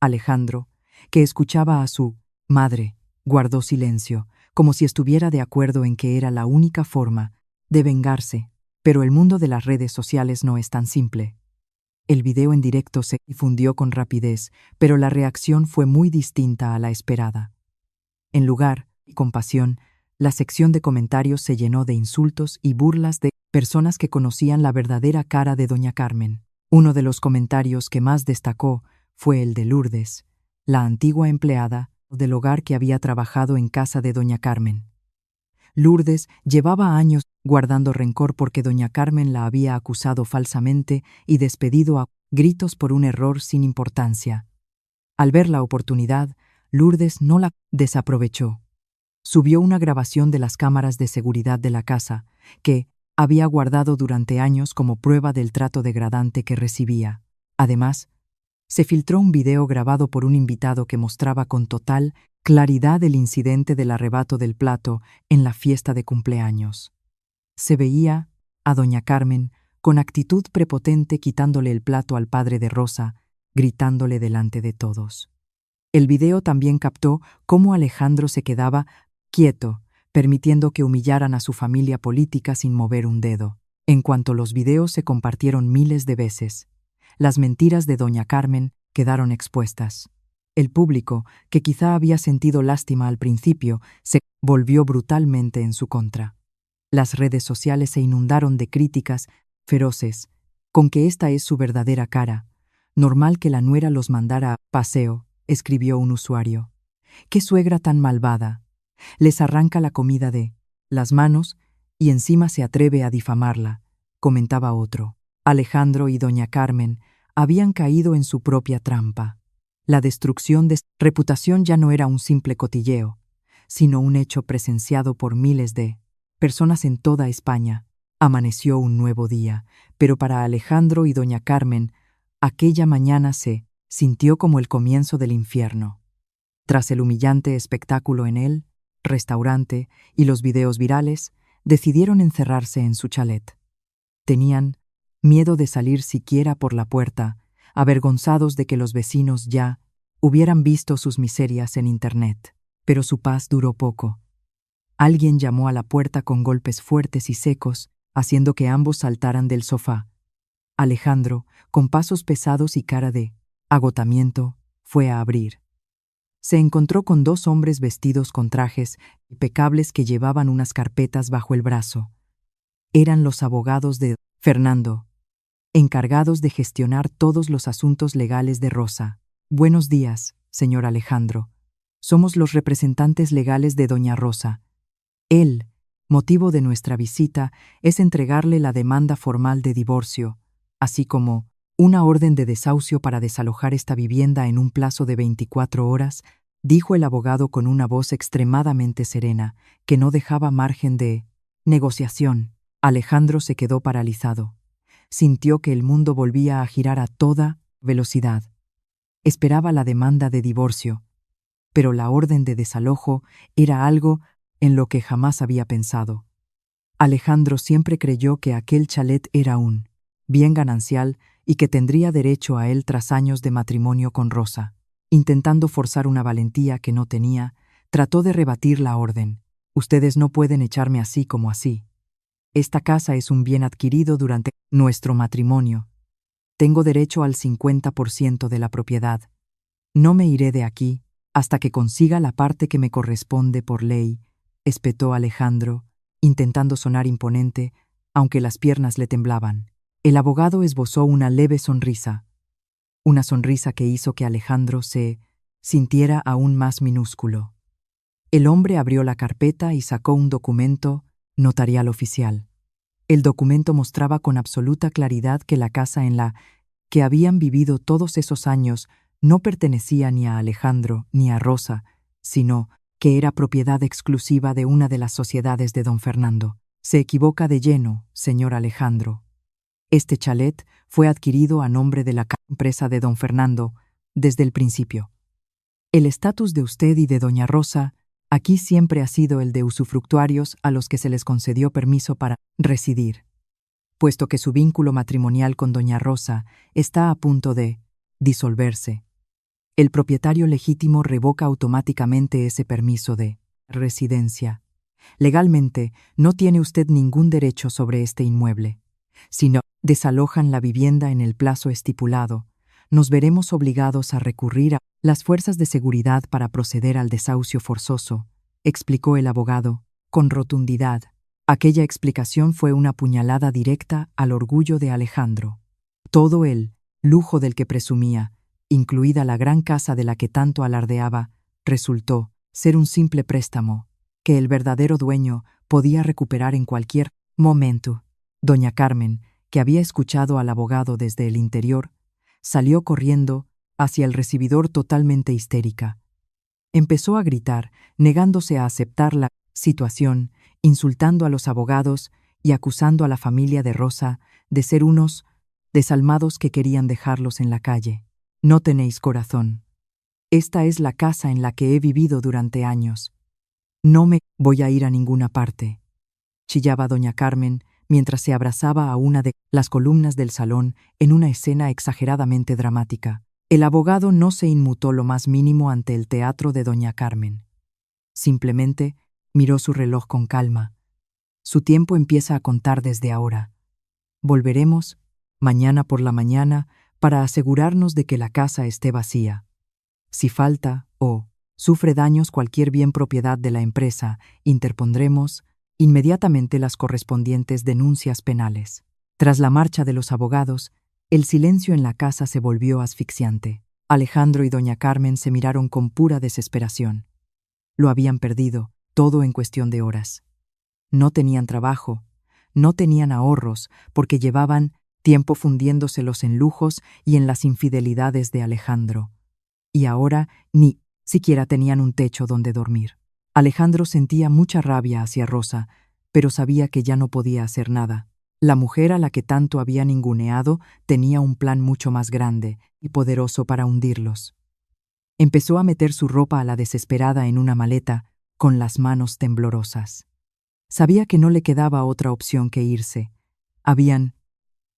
Alejandro, que escuchaba a su madre, guardó silencio, como si estuviera de acuerdo en que era la única forma de vengarse, pero el mundo de las redes sociales no es tan simple. El video en directo se difundió con rapidez, pero la reacción fue muy distinta a la esperada. En lugar de compasión, la sección de comentarios se llenó de insultos y burlas de personas que conocían la verdadera cara de doña Carmen. Uno de los comentarios que más destacó fue el de Lourdes, la antigua empleada del hogar que había trabajado en casa de doña Carmen. Lourdes llevaba años guardando rencor porque doña Carmen la había acusado falsamente y despedido a gritos por un error sin importancia. Al ver la oportunidad, Lourdes no la desaprovechó. Subió una grabación de las cámaras de seguridad de la casa, que había guardado durante años como prueba del trato degradante que recibía. Además, se filtró un video grabado por un invitado que mostraba con total claridad el incidente del arrebato del plato en la fiesta de cumpleaños. Se veía a doña Carmen con actitud prepotente quitándole el plato al padre de Rosa, gritándole delante de todos. El video también captó cómo Alejandro se quedaba quieto, permitiendo que humillaran a su familia política sin mover un dedo. En cuanto los videos se compartieron miles de veces, las mentiras de doña Carmen quedaron expuestas. El público, que quizá había sentido lástima al principio, se volvió brutalmente en su contra. Las redes sociales se inundaron de críticas feroces, con que esta es su verdadera cara. Normal que la nuera los mandara a paseo, escribió un usuario. ¡Qué suegra tan malvada! Les arranca la comida de las manos y encima se atreve a difamarla, comentaba otro. Alejandro y doña Carmen habían caído en su propia trampa. La destrucción de reputación ya no era un simple cotilleo, sino un hecho presenciado por miles de personas en toda España. Amaneció un nuevo día, pero para Alejandro y doña Carmen, aquella mañana se sintió como el comienzo del infierno. Tras el humillante espectáculo en el restaurante y los videos virales, decidieron encerrarse en su chalet. Tenían miedo de salir siquiera por la puerta, avergonzados de que los vecinos ya hubieran visto sus miserias en Internet. Pero su paz duró poco. Alguien llamó a la puerta con golpes fuertes y secos, haciendo que ambos saltaran del sofá. Alejandro, con pasos pesados y cara de agotamiento, fue a abrir. Se encontró con dos hombres vestidos con trajes impecables que llevaban unas carpetas bajo el brazo. Eran los abogados de Fernando, encargados de gestionar todos los asuntos legales de Rosa. Buenos días, señor Alejandro. Somos los representantes legales de doña Rosa. El motivo de nuestra visita es entregarle la demanda formal de divorcio, así como una orden de desahucio para desalojar esta vivienda en un plazo de 24 horas, dijo el abogado con una voz extremadamente serena, que no dejaba margen de negociación. Alejandro se quedó paralizado. Sintió que el mundo volvía a girar a toda velocidad. Esperaba la demanda de divorcio, pero la orden de desalojo era algo en lo que jamás había pensado. Alejandro siempre creyó que aquel chalet era un bien ganancial y que tendría derecho a él tras años de matrimonio con Rosa. Intentando forzar una valentía que no tenía, trató de rebatir la orden. Ustedes no pueden echarme así como así. Esta casa es un bien adquirido durante nuestro matrimonio. Tengo derecho al 50% de la propiedad. No me iré de aquí hasta que consiga la parte que me corresponde por ley, espetó Alejandro, intentando sonar imponente, aunque las piernas le temblaban. El abogado esbozó una leve sonrisa, una sonrisa que hizo que Alejandro se sintiera aún más minúsculo. El hombre abrió la carpeta y sacó un documento notarial oficial. El documento mostraba con absoluta claridad que la casa en la que habían vivido todos esos años no pertenecía ni a Alejandro ni a Rosa, sino que era propiedad exclusiva de una de las sociedades de don Fernando. Se equivoca de lleno, señor Alejandro. Este chalet fue adquirido a nombre de la empresa de don Fernando desde el principio. El estatus de usted y de doña Rosa aquí siempre ha sido el de usufructuarios a los que se les concedió permiso para residir. Puesto que su vínculo matrimonial con doña Rosa está a punto de disolverse, el propietario legítimo revoca automáticamente ese permiso de residencia. Legalmente, no tiene usted ningún derecho sobre este inmueble. Si no desalojan la vivienda en el plazo estipulado, nos veremos obligados a recurrir a las fuerzas de seguridad para proceder al desahucio forzoso, explicó el abogado, con rotundidad. Aquella explicación fue una puñalada directa al orgullo de Alejandro. Todo el lujo del que presumía, incluida la gran casa de la que tanto alardeaba, resultó ser un simple préstamo, que el verdadero dueño podía recuperar en cualquier momento. Doña Carmen, que había escuchado al abogado desde el interior, salió corriendo hacia el recibidor totalmente histérica. Empezó a gritar, negándose a aceptar la situación, insultando a los abogados y acusando a la familia de Rosa de ser unos desalmados que querían dejarlos en la calle. No tenéis corazón. Esta es la casa en la que he vivido durante años. No me voy a ir a ninguna parte, chillaba doña Carmen mientras se abrazaba a una de las columnas del salón en una escena exageradamente dramática. El abogado no se inmutó lo más mínimo ante el teatro de doña Carmen. Simplemente miró su reloj con calma. Su tiempo empieza a contar desde ahora. Volveremos, mañana por la mañana, para asegurarnos de que la casa esté vacía. Si falta o sufre daños cualquier bien propiedad de la empresa, interpondremos inmediatamente las correspondientes denuncias penales. Tras la marcha de los abogados, el silencio en la casa se volvió asfixiante. Alejandro y doña Carmen se miraron con pura desesperación. Lo habían perdido, todo en cuestión de horas. No tenían trabajo, no tenían ahorros, porque llevaban tiempo fundiéndoselos en lujos y en las infidelidades de Alejandro. Y ahora ni siquiera tenían un techo donde dormir. Alejandro sentía mucha rabia hacia Rosa, pero sabía que ya no podía hacer nada. La mujer a la que tanto había ninguneado tenía un plan mucho más grande y poderoso para hundirlos. Empezó a meter su ropa a la desesperada en una maleta, con las manos temblorosas. Sabía que no le quedaba otra opción que irse. Habían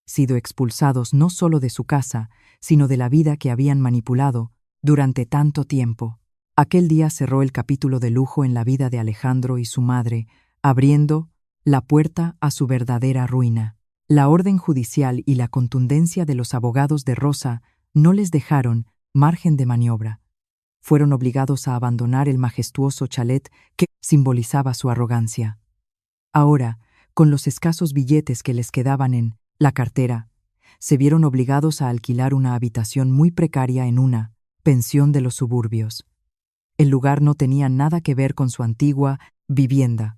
sido expulsados no solo de su casa, sino de la vida que habían manipulado durante tanto tiempo. Aquel día cerró el capítulo de lujo en la vida de Alejandro y su madre, abriendo la puerta a su verdadera ruina. La orden judicial y la contundencia de los abogados de Rosa no les dejaron margen de maniobra. Fueron obligados a abandonar el majestuoso chalet que simbolizaba su arrogancia. Ahora, con los escasos billetes que les quedaban en la cartera, se vieron obligados a alquilar una habitación muy precaria en una pensión de los suburbios. El lugar no tenía nada que ver con su antigua vivienda.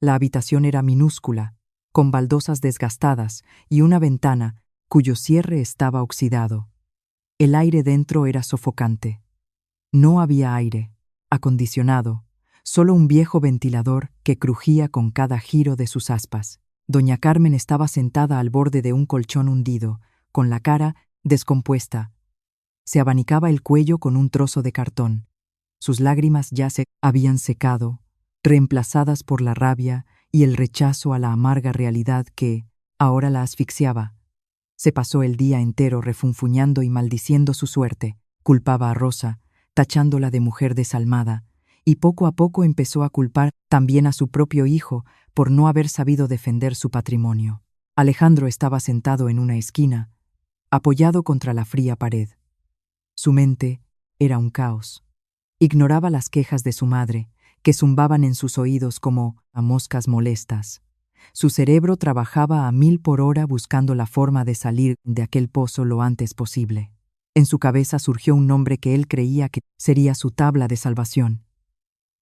La habitación era minúscula, con baldosas desgastadas y una ventana cuyo cierre estaba oxidado. El aire dentro era sofocante. No había aire acondicionado, solo un viejo ventilador que crujía con cada giro de sus aspas. Doña Carmen estaba sentada al borde de un colchón hundido, con la cara descompuesta. Se abanicaba el cuello con un trozo de cartón. Sus lágrimas ya se habían secado, reemplazadas por la rabia y el rechazo a la amarga realidad que ahora la asfixiaba. Se pasó el día entero refunfuñando y maldiciendo su suerte, culpaba a Rosa, tachándola de mujer desalmada, y poco a poco empezó a culpar también a su propio hijo por no haber sabido defender su patrimonio. Alejandro estaba sentado en una esquina, apoyado contra la fría pared. Su mente era un caos. Ignoraba las quejas de su madre, que zumbaban en sus oídos como a moscas molestas. Su cerebro trabajaba a 1000 por hora buscando la forma de salir de aquel pozo lo antes posible. En su cabeza surgió un nombre que él creía que sería su tabla de salvación.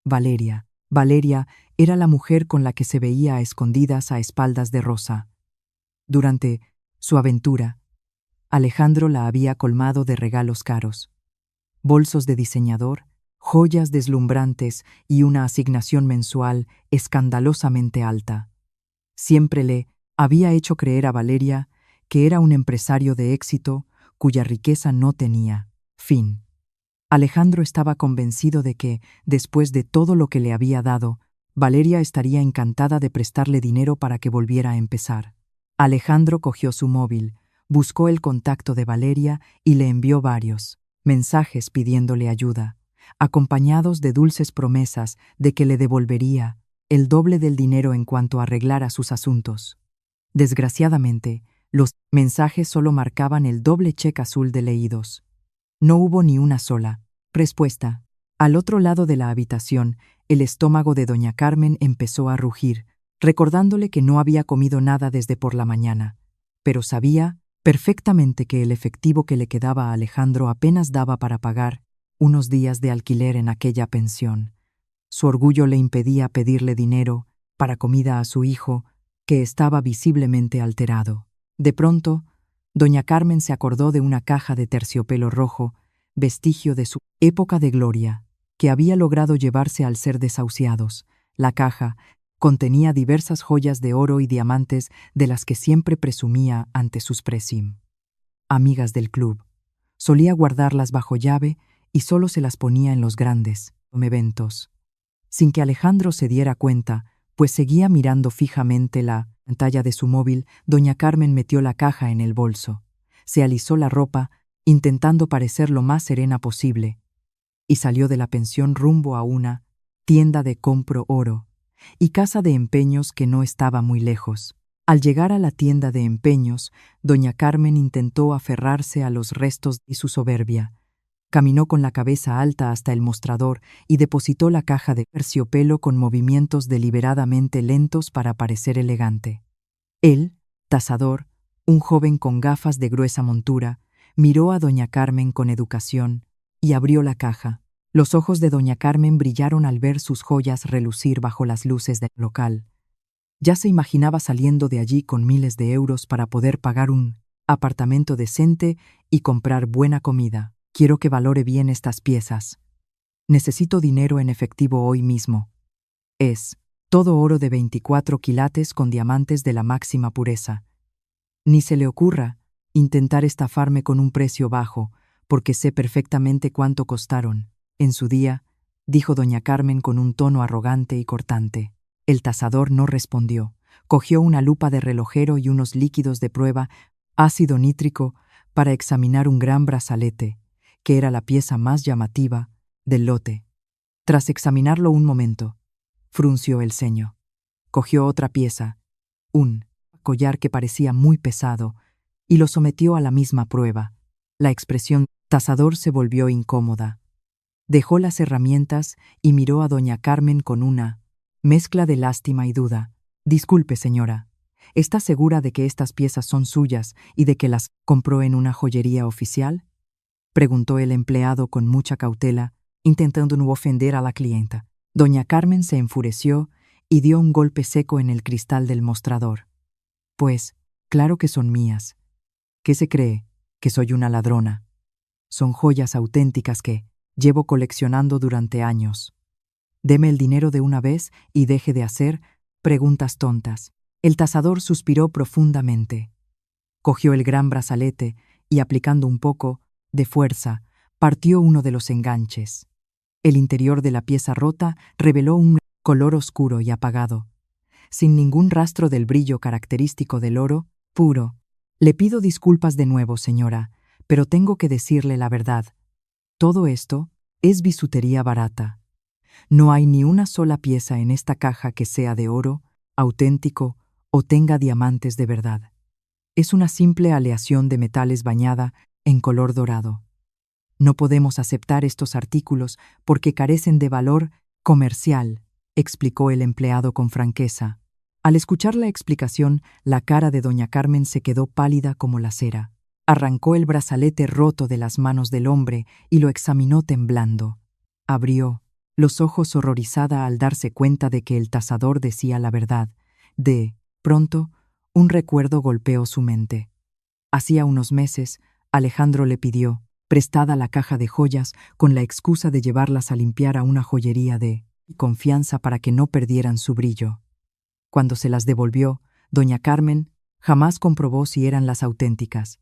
Valeria. Valeria era la mujer con la que se veía a escondidas a espaldas de Rosa. Durante su aventura, Alejandro la había colmado de regalos caros, bolsos de diseñador, joyas deslumbrantes y una asignación mensual escandalosamente alta. Siempre le había hecho creer a Valeria que era un empresario de éxito cuya riqueza no tenía fin. Alejandro estaba convencido de que, después de todo lo que le había dado, Valeria estaría encantada de prestarle dinero para que volviera a empezar. Alejandro cogió su móvil, buscó el contacto de Valeria y le envió varios mensajes pidiéndole ayuda, acompañados de dulces promesas de que le devolvería el doble del dinero en cuanto arreglara sus asuntos. Desgraciadamente, los mensajes solo marcaban el doble cheque azul de leídos. No hubo ni una sola respuesta. Al otro lado de la habitación, el estómago de doña Carmen empezó a rugir, recordándole que no había comido nada desde por la mañana, pero sabía perfectamente que el efectivo que le quedaba a Alejandro apenas daba para pagar unos días de alquiler en aquella pensión. Su orgullo le impedía pedirle dinero para comida a su hijo, que estaba visiblemente alterado. De pronto, doña Carmen se acordó de una caja de terciopelo rojo, vestigio de su época de gloria, que había logrado llevarse al ser desahuciados. La caja contenía diversas joyas de oro y diamantes de las que siempre presumía ante sus amigas del club. Solía guardarlas bajo llave y solo se las ponía en los grandes eventos. Sin que Alejandro se diera cuenta, pues seguía mirando fijamente la pantalla de su móvil, doña Carmen metió la caja en el bolso. Se alisó la ropa intentando parecer lo más serena posible, y salió de la pensión rumbo a una tienda de compro oro y casa de empeños que no estaba muy lejos. Al llegar a la tienda de empeños, doña Carmen intentó aferrarse a los restos de su soberbia. Caminó con la cabeza alta hasta el mostrador y depositó la caja de terciopelo con movimientos deliberadamente lentos para parecer elegante. El tasador, un joven con gafas de gruesa montura, miró a doña Carmen con educación y abrió la caja. Los ojos de doña Carmen brillaron al ver sus joyas relucir bajo las luces del local. Ya se imaginaba saliendo de allí con miles de euros para poder pagar un apartamento decente y comprar buena comida. Quiero que valore bien estas piezas. Necesito dinero en efectivo hoy mismo. Es todo oro de 24 quilates con diamantes de la máxima pureza. Ni se le ocurra intentar estafarme con un precio bajo, porque sé perfectamente cuánto costaron. En su día, dijo doña Carmen con un tono arrogante y cortante. El tasador no respondió. Cogió una lupa de relojero y unos líquidos de prueba, ácido nítrico, para examinar un gran brazalete, que era la pieza más llamativa del lote. Tras examinarlo un momento, frunció el ceño. Cogió otra pieza, un collar que parecía muy pesado, y lo sometió a la misma prueba. La expresión tasador se volvió incómoda. Dejó las herramientas y miró a doña Carmen con una mezcla de lástima y duda. Disculpe, señora, ¿está segura de que estas piezas son suyas y de que las compró en una joyería oficial? Preguntó el empleado con mucha cautela, intentando no ofender a la clienta. Doña Carmen se enfureció y dio un golpe seco en el cristal del mostrador. Pues, claro que son mías. ¿Qué se cree? ¿Que soy una ladrona? Son joyas auténticas que llevo coleccionando durante años. Deme el dinero de una vez y deje de hacer preguntas tontas. El tasador suspiró profundamente. Cogió el gran brazalete y, aplicando un poco de fuerza, partió uno de los enganches. El interior de la pieza rota reveló un color oscuro y apagado, sin ningún rastro del brillo característico del oro puro. Le pido disculpas de nuevo, señora, pero tengo que decirle la verdad. Todo esto es bisutería barata. No hay ni una sola pieza en esta caja que sea de oro, auténtico o tenga diamantes de verdad. Es una simple aleación de metales bañada en color dorado. No podemos aceptar estos artículos porque carecen de valor comercial, explicó el empleado con franqueza. Al escuchar la explicación, la cara de doña Carmen se quedó pálida como la cera. Arrancó el brazalete roto de las manos del hombre y lo examinó temblando. Abrió los ojos horrorizada al darse cuenta de que el tasador decía la verdad. De pronto, un recuerdo golpeó su mente. Hacía unos meses, Alejandro le pidió prestada la caja de joyas con la excusa de llevarlas a limpiar a una joyería de confianza para que no perdieran su brillo. Cuando se las devolvió, doña Carmen jamás comprobó si eran las auténticas,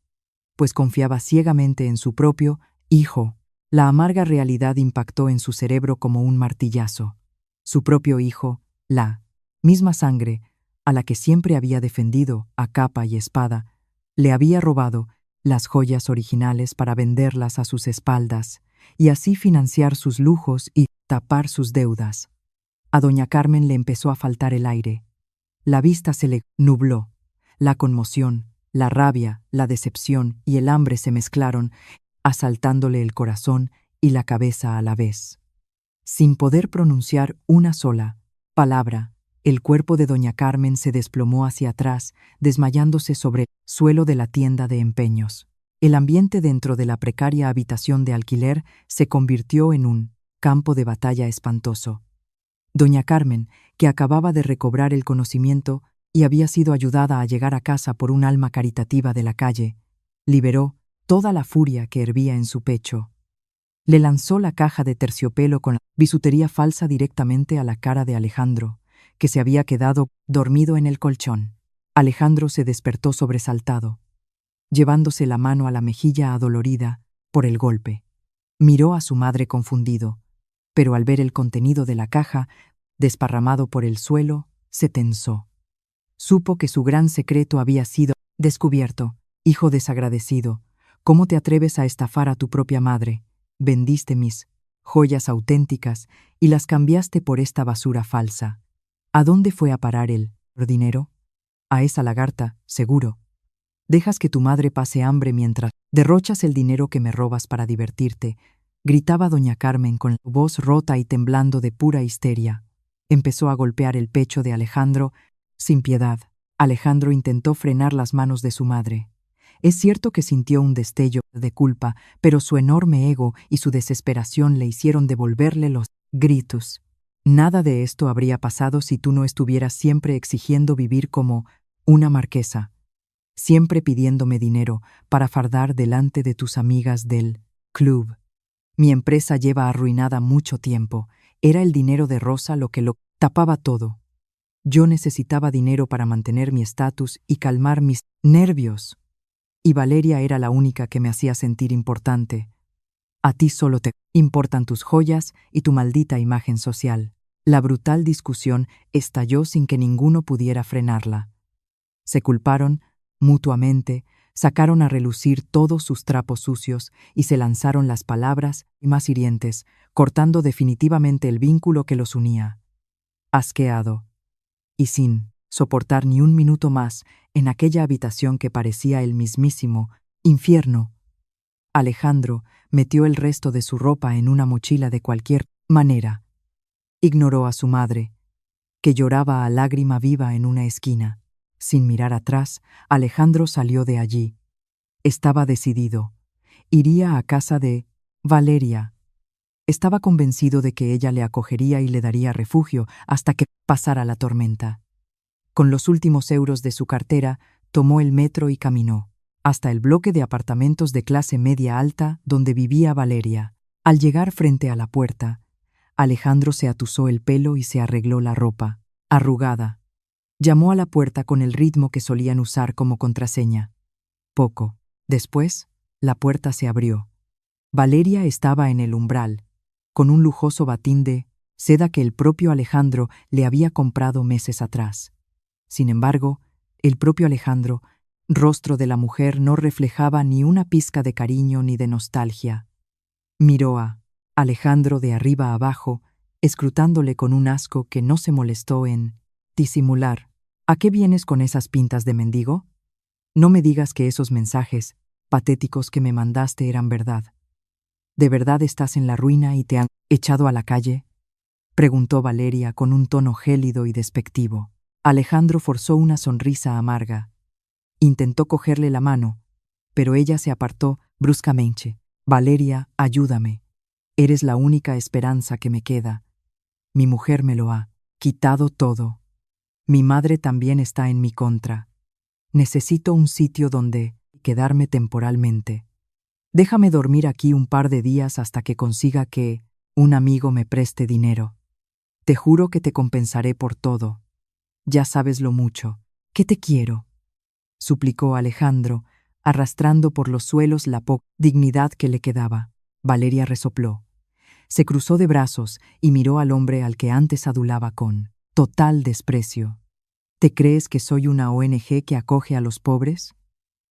pues confiaba ciegamente en su propio hijo. La amarga realidad impactó en su cerebro como un martillazo. Su propio hijo, la misma sangre a la que siempre había defendido a capa y espada, le había robado las joyas originales para venderlas a sus espaldas y así financiar sus lujos y tapar sus deudas. A doña Carmen le empezó a faltar el aire. La vista se le nubló. La conmoción, la rabia, la decepción y el hambre se mezclaron, asaltándole el corazón y la cabeza a la vez. Sin poder pronunciar una sola palabra, el cuerpo de doña Carmen se desplomó hacia atrás, desmayándose sobre el suelo de la tienda de empeños. El ambiente dentro de la precaria habitación de alquiler se convirtió en un campo de batalla espantoso. Doña Carmen, que acababa de recobrar el conocimiento y había sido ayudada a llegar a casa por un alma caritativa de la calle, liberó toda la furia que hervía en su pecho. Le lanzó la caja de terciopelo con la bisutería falsa directamente a la cara de Alejandro, que se había quedado dormido en el colchón. Alejandro se despertó sobresaltado, llevándose la mano a la mejilla adolorida por el golpe. Miró a su madre confundido, pero al ver el contenido de la caja, desparramado por el suelo, se tensó. Supo que su gran secreto había sido descubierto. Hijo desagradecido, ¿Cómo te atreves a estafar a tu propia madre? Vendiste mis joyas auténticas y las cambiaste por esta basura falsa. ¿A dónde fue a parar el dinero? A esa lagarta, seguro. Dejas que tu madre pase hambre mientras derrochas el dinero que me robas para divertirte, gritaba doña Carmen con la voz rota y temblando de pura histeria. Empezó a golpear el pecho de Alejandro sin piedad. Alejandro intentó frenar las manos de su madre. Es cierto que sintió un destello de culpa, pero su enorme ego y su desesperación le hicieron devolverle los gritos. Nada de esto habría pasado si tú no estuvieras siempre exigiendo vivir como una marquesa, siempre pidiéndome dinero para fardar delante de tus amigas del club. Mi empresa lleva arruinada mucho tiempo. Era el dinero de Rosa lo que lo tapaba todo. Yo necesitaba dinero para mantener mi estatus y calmar mis nervios. Y Valeria era la única que me hacía sentir importante. A ti solo te importan tus joyas y tu maldita imagen social. La brutal discusión estalló sin que ninguno pudiera frenarla. Se culparon mutuamente, sacaron a relucir todos sus trapos sucios y se lanzaron las palabras más hirientes, cortando definitivamente el vínculo que los unía. Asqueado, y sin soportar ni un minuto más en aquella habitación que parecía el mismísimo infierno, Alejandro metió el resto de su ropa en una mochila de cualquier manera. Ignoró a su madre, que lloraba a lágrima viva en una esquina. Sin mirar atrás, Alejandro salió de allí. Estaba decidido. Iría a casa de Valeria. Estaba convencido de que ella le acogería y le daría refugio hasta que pasara la tormenta. Con los últimos euros de su cartera, tomó el metro y caminó hasta el bloque de apartamentos de clase media alta donde vivía Valeria. Al llegar frente a la puerta, Alejandro se atusó el pelo y se arregló la ropa, arrugada. Llamó a la puerta con el ritmo que solían usar como contraseña. Poco después, la puerta se abrió. Valeria estaba en el umbral, con un lujoso batín de seda que el propio Alejandro le había comprado meses atrás. Sin embargo, el propio Alejandro, rostro de la mujer, no reflejaba ni una pizca de cariño ni de nostalgia. Miró a Alejandro de arriba a abajo, escrutándole con un asco que no se molestó en disimular. ¿A qué vienes con esas pintas de mendigo? No me digas que esos mensajes patéticos que me mandaste eran verdad. ¿De verdad estás en la ruina y te han echado a la calle?, preguntó Valeria con un tono gélido y despectivo. Alejandro forzó una sonrisa amarga. Intentó cogerle la mano, pero ella se apartó bruscamente. Valeria, ayúdame. Eres la única esperanza que me queda. Mi mujer me lo ha quitado todo. Mi madre también está en mi contra. Necesito un sitio donde quedarme temporalmente. Déjame dormir aquí un par de días hasta que consiga que un amigo me preste dinero. Te juro que te compensaré por todo. Ya sabes lo mucho que te quiero, suplicó Alejandro, arrastrando por los suelos la poca dignidad que le quedaba. Valeria resopló. Se cruzó de brazos y miró al hombre al que antes adulaba con total desprecio. ¿Te crees que soy una ONG que acoge a los pobres?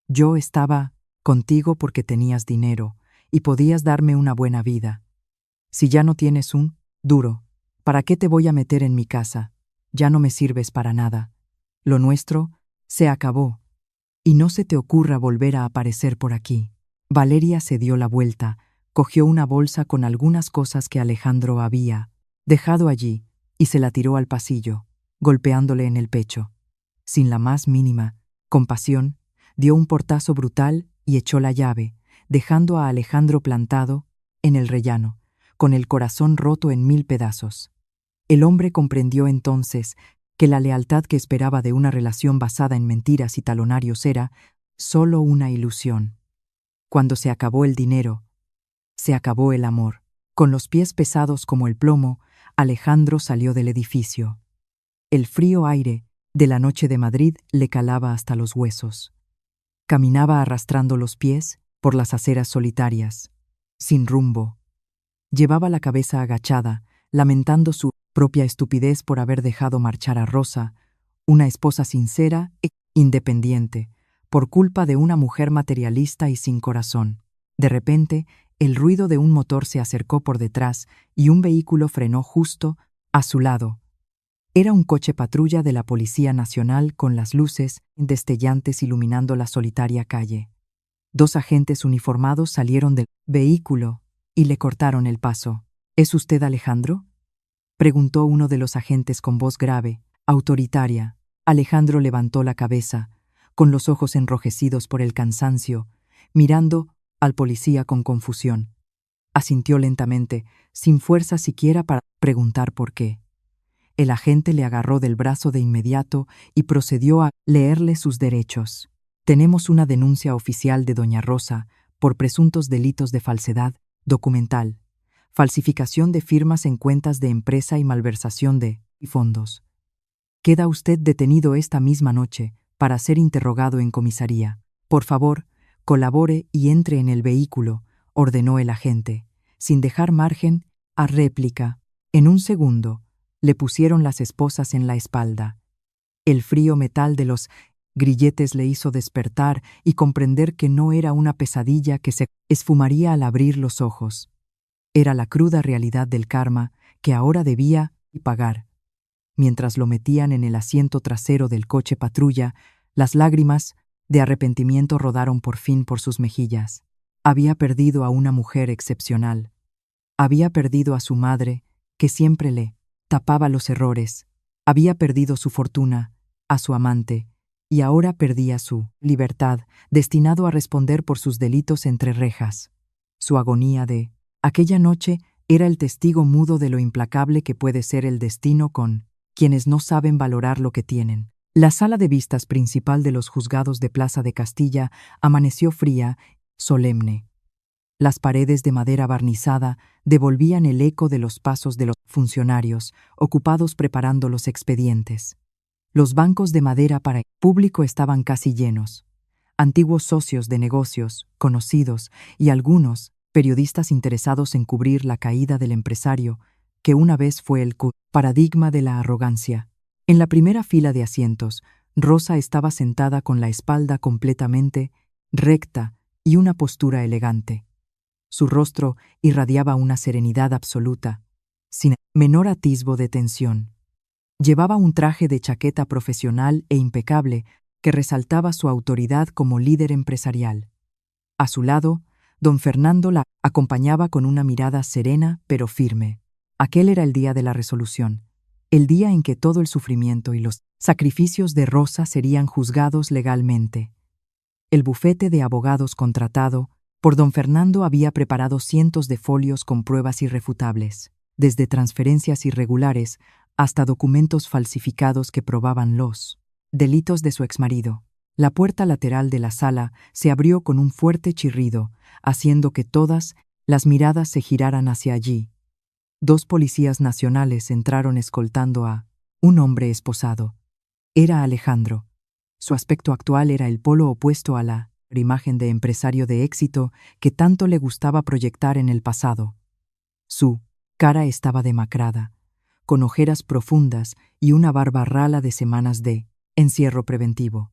Yo estaba contigo porque tenías dinero y podías darme una buena vida. Si ya no tienes un duro, ¿para qué te voy a meter en mi casa? Ya no me sirves para nada. Lo nuestro se acabó. Y no se te ocurra volver a aparecer por aquí. Valeria se dio la vuelta, cogió una bolsa con algunas cosas que Alejandro había dejado allí y se la tiró al pasillo, golpeándole en el pecho. Sin la más mínima compasión, dio un portazo brutal y echó la llave, dejando a Alejandro plantado en el rellano, con el corazón roto en 1000 pedazos. El hombre comprendió entonces que la lealtad que esperaba de una relación basada en mentiras y talonarios era solo una ilusión. Cuando se acabó el dinero, se acabó el amor. Con los pies pesados como el plomo, Alejandro salió del edificio. El frío aire de la noche de Madrid le calaba hasta los huesos. Caminaba arrastrando los pies por las aceras solitarias, sin rumbo. Llevaba la cabeza agachada, lamentando su propia estupidez por haber dejado marchar a Rosa, una esposa sincera e independiente, por culpa de una mujer materialista y sin corazón. De repente, el ruido de un motor se acercó por detrás y un vehículo frenó justo a su lado. Era un coche patrulla de la Policía Nacional con las luces destellantes iluminando la solitaria calle. 2 agentes uniformados salieron del vehículo y le cortaron el paso. ¿Es usted Alejandro?, preguntó uno de los agentes con voz grave, autoritaria. Alejandro levantó la cabeza, con los ojos enrojecidos por el cansancio, mirando al policía con confusión. Asintió lentamente, sin fuerza siquiera para preguntar por qué. El agente le agarró del brazo de inmediato y procedió a leerle sus derechos. Tenemos una denuncia oficial de doña Rosa por presuntos delitos de falsedad documental, falsificación de firmas en cuentas de empresa y malversación de fondos. Queda usted detenido esta misma noche para ser interrogado en comisaría. Por favor, colabore y entre en el vehículo, ordenó el agente, sin dejar margen a réplica. En un segundo, le pusieron las esposas en la espalda. El frío metal de los grilletes le hizo despertar y comprender que no era una pesadilla que se esfumaría al abrir los ojos. Era la cruda realidad del karma que ahora debía pagar. Mientras lo metían en el asiento trasero del coche patrulla, las lágrimas de arrepentimiento rodaron por fin por sus mejillas. Había perdido a una mujer excepcional. Había perdido a su madre, que siempre le tapaba los errores. Había perdido su fortuna, a su amante, y ahora perdía su libertad, destinado a responder por sus delitos entre rejas. Su agonía de aquella noche era el testigo mudo de lo implacable que puede ser el destino con quienes no saben valorar lo que tienen. La sala de vistas principal de los juzgados de Plaza de Castilla amaneció fría, solemne. Las paredes de madera barnizada devolvían el eco de los pasos de los funcionarios, ocupados preparando los expedientes. Los bancos de madera para el público estaban casi llenos. Antiguos socios de negocios, conocidos, y algunos periodistas interesados en cubrir la caída del empresario, que una vez fue el paradigma de la arrogancia. En la primera fila de asientos, Rosa estaba sentada con la espalda completamente recta y una postura elegante. Su rostro irradiaba una serenidad absoluta, sin menor atisbo de tensión. Llevaba un traje de chaqueta profesional e impecable que resaltaba su autoridad como líder empresarial. A su lado, don Fernando la acompañaba con una mirada serena pero firme. Aquel era el día de la resolución, el día en que todo el sufrimiento y los sacrificios de Rosa serían juzgados legalmente. El bufete de abogados contratado por don Fernando había preparado cientos de folios con pruebas irrefutables, desde transferencias irregulares hasta documentos falsificados que probaban los delitos de su exmarido. La puerta lateral de la sala se abrió con un fuerte chirrido, haciendo que todas las miradas se giraran hacia allí. 2 policías nacionales entraron escoltando a un hombre esposado. Era Alejandro. Su aspecto actual era el polo opuesto a la imagen de empresario de éxito que tanto le gustaba proyectar en el pasado. Su cara estaba demacrada, con ojeras profundas y una barba rala de semanas de encierro preventivo.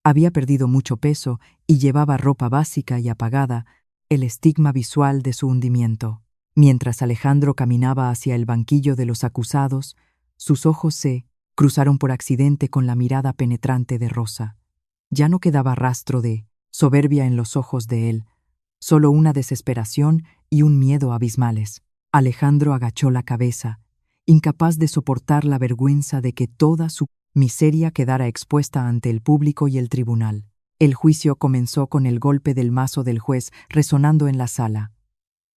Había perdido mucho peso y llevaba ropa básica y apagada, el estigma visual de su hundimiento. Mientras Alejandro caminaba hacia el banquillo de los acusados, sus ojos se cruzaron por accidente con la mirada penetrante de Rosa. Ya no quedaba rastro de soberbia en los ojos de él, solo una desesperación y un miedo abismales. Alejandro agachó la cabeza, incapaz de soportar la vergüenza de que toda su miseria quedara expuesta ante el público y el tribunal. El juicio comenzó con el golpe del mazo del juez resonando en la sala.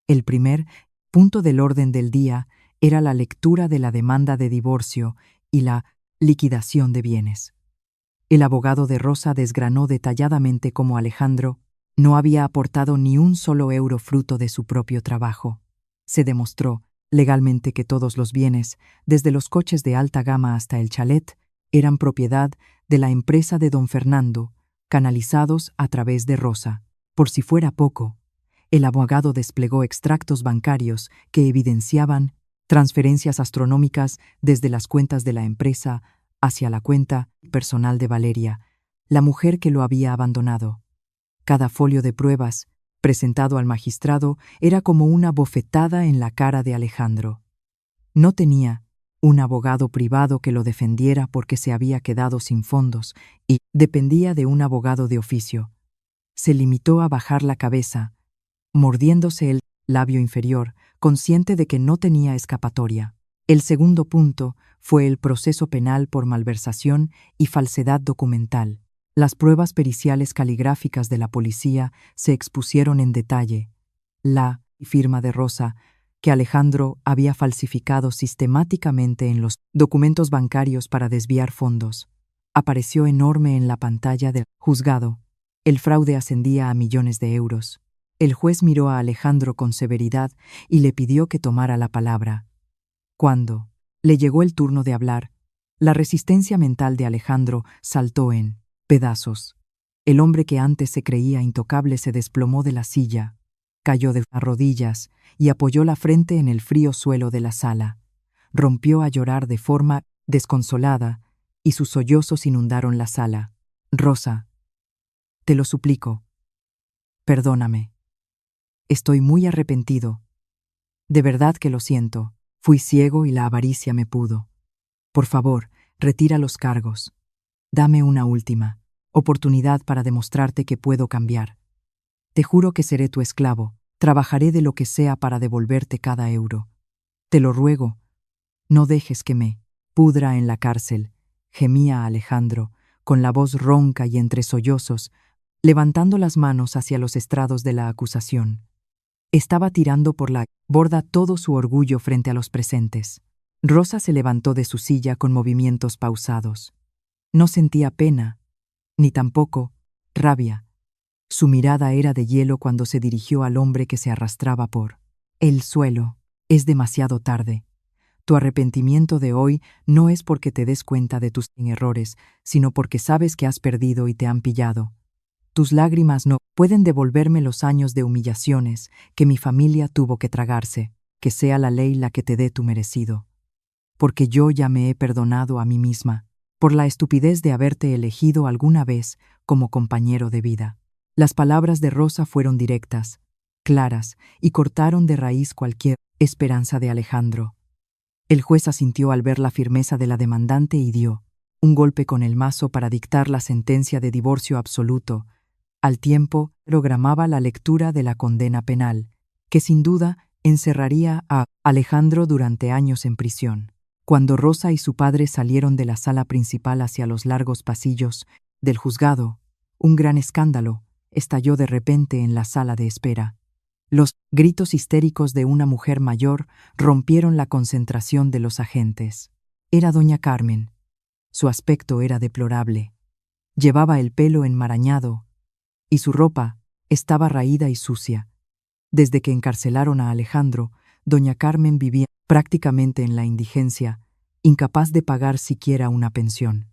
El primer punto del orden del día era la lectura de la demanda de divorcio y la liquidación de bienes. El abogado de Rosa desgranó detalladamente cómo Alejandro no había aportado ni un solo euro fruto de su propio trabajo. Se demostró legalmente que todos los bienes, desde los coches de alta gama hasta el chalet, eran propiedad de la empresa de don Fernando, canalizados a través de Rosa. Por si fuera poco, el abogado desplegó extractos bancarios que evidenciaban transferencias astronómicas desde las cuentas de la empresa hacia la cuenta personal de Valeria, la mujer que lo había abandonado. Cada folio de pruebas, presentado al magistrado, era como una bofetada en la cara de Alejandro. No tenía un abogado privado que lo defendiera porque se había quedado sin fondos y dependía de un abogado de oficio. Se limitó a bajar la cabeza, mordiéndose el labio inferior, consciente de que no tenía escapatoria. El segundo punto fue el proceso penal por malversación y falsedad documental. Las pruebas periciales caligráficas de la policía se expusieron en detalle. La firma de Rosa, que Alejandro había falsificado sistemáticamente en los documentos bancarios para desviar fondos, apareció enorme en la pantalla del juzgado. El fraude ascendía a millones de euros. El juez miró a Alejandro con severidad y le pidió que tomara la palabra. Cuando le llegó el turno de hablar, la resistencia mental de Alejandro saltó en pedazos. El hombre que antes se creía intocable se desplomó de la silla, cayó de rodillas y apoyó la frente en el frío suelo de la sala. Rompió a llorar de forma desconsolada y sus sollozos inundaron la sala. Rosa, te lo suplico, perdóname. Estoy muy arrepentido. De verdad que lo siento. Fui ciego y la avaricia me pudo. Por favor, retira los cargos. Dame una última oportunidad para demostrarte que puedo cambiar. Te juro que seré tu esclavo. Trabajaré de lo que sea para devolverte cada euro. Te lo ruego, no dejes que me pudra en la cárcel, gemía Alejandro, con la voz ronca y entre sollozos, levantando las manos hacia los estrados de la acusación. Estaba tirando por la borda todo su orgullo frente a los presentes. Rosa se levantó de su silla con movimientos pausados. No sentía pena, ni tampoco rabia. Su mirada era de hielo cuando se dirigió al hombre que se arrastraba por el suelo. Es demasiado tarde. Tu arrepentimiento de hoy no es porque te des cuenta de tus errores, sino porque sabes que has perdido y te han pillado. Tus lágrimas no pueden devolverme los años de humillaciones que mi familia tuvo que tragarse. Que sea la ley la que te dé tu merecido. Porque yo ya me he perdonado a mí misma por la estupidez de haberte elegido alguna vez como compañero de vida. Las palabras de Rosa fueron directas, claras, y cortaron de raíz cualquier esperanza de Alejandro. El juez asintió al ver la firmeza de la demandante y dio un golpe con el mazo para dictar la sentencia de divorcio absoluto. Al tiempo, programaba la lectura de la condena penal, que sin duda encerraría a Alejandro durante años en prisión. Cuando Rosa y su padre salieron de la sala principal hacia los largos pasillos del juzgado, un gran escándalo estalló de repente en la sala de espera. Los gritos histéricos de una mujer mayor rompieron la concentración de los agentes. Era doña Carmen. Su aspecto era deplorable. Llevaba el pelo enmarañado y su ropa estaba raída y sucia. Desde que encarcelaron a Alejandro, doña Carmen vivía prácticamente en la indigencia, incapaz de pagar siquiera una pensión.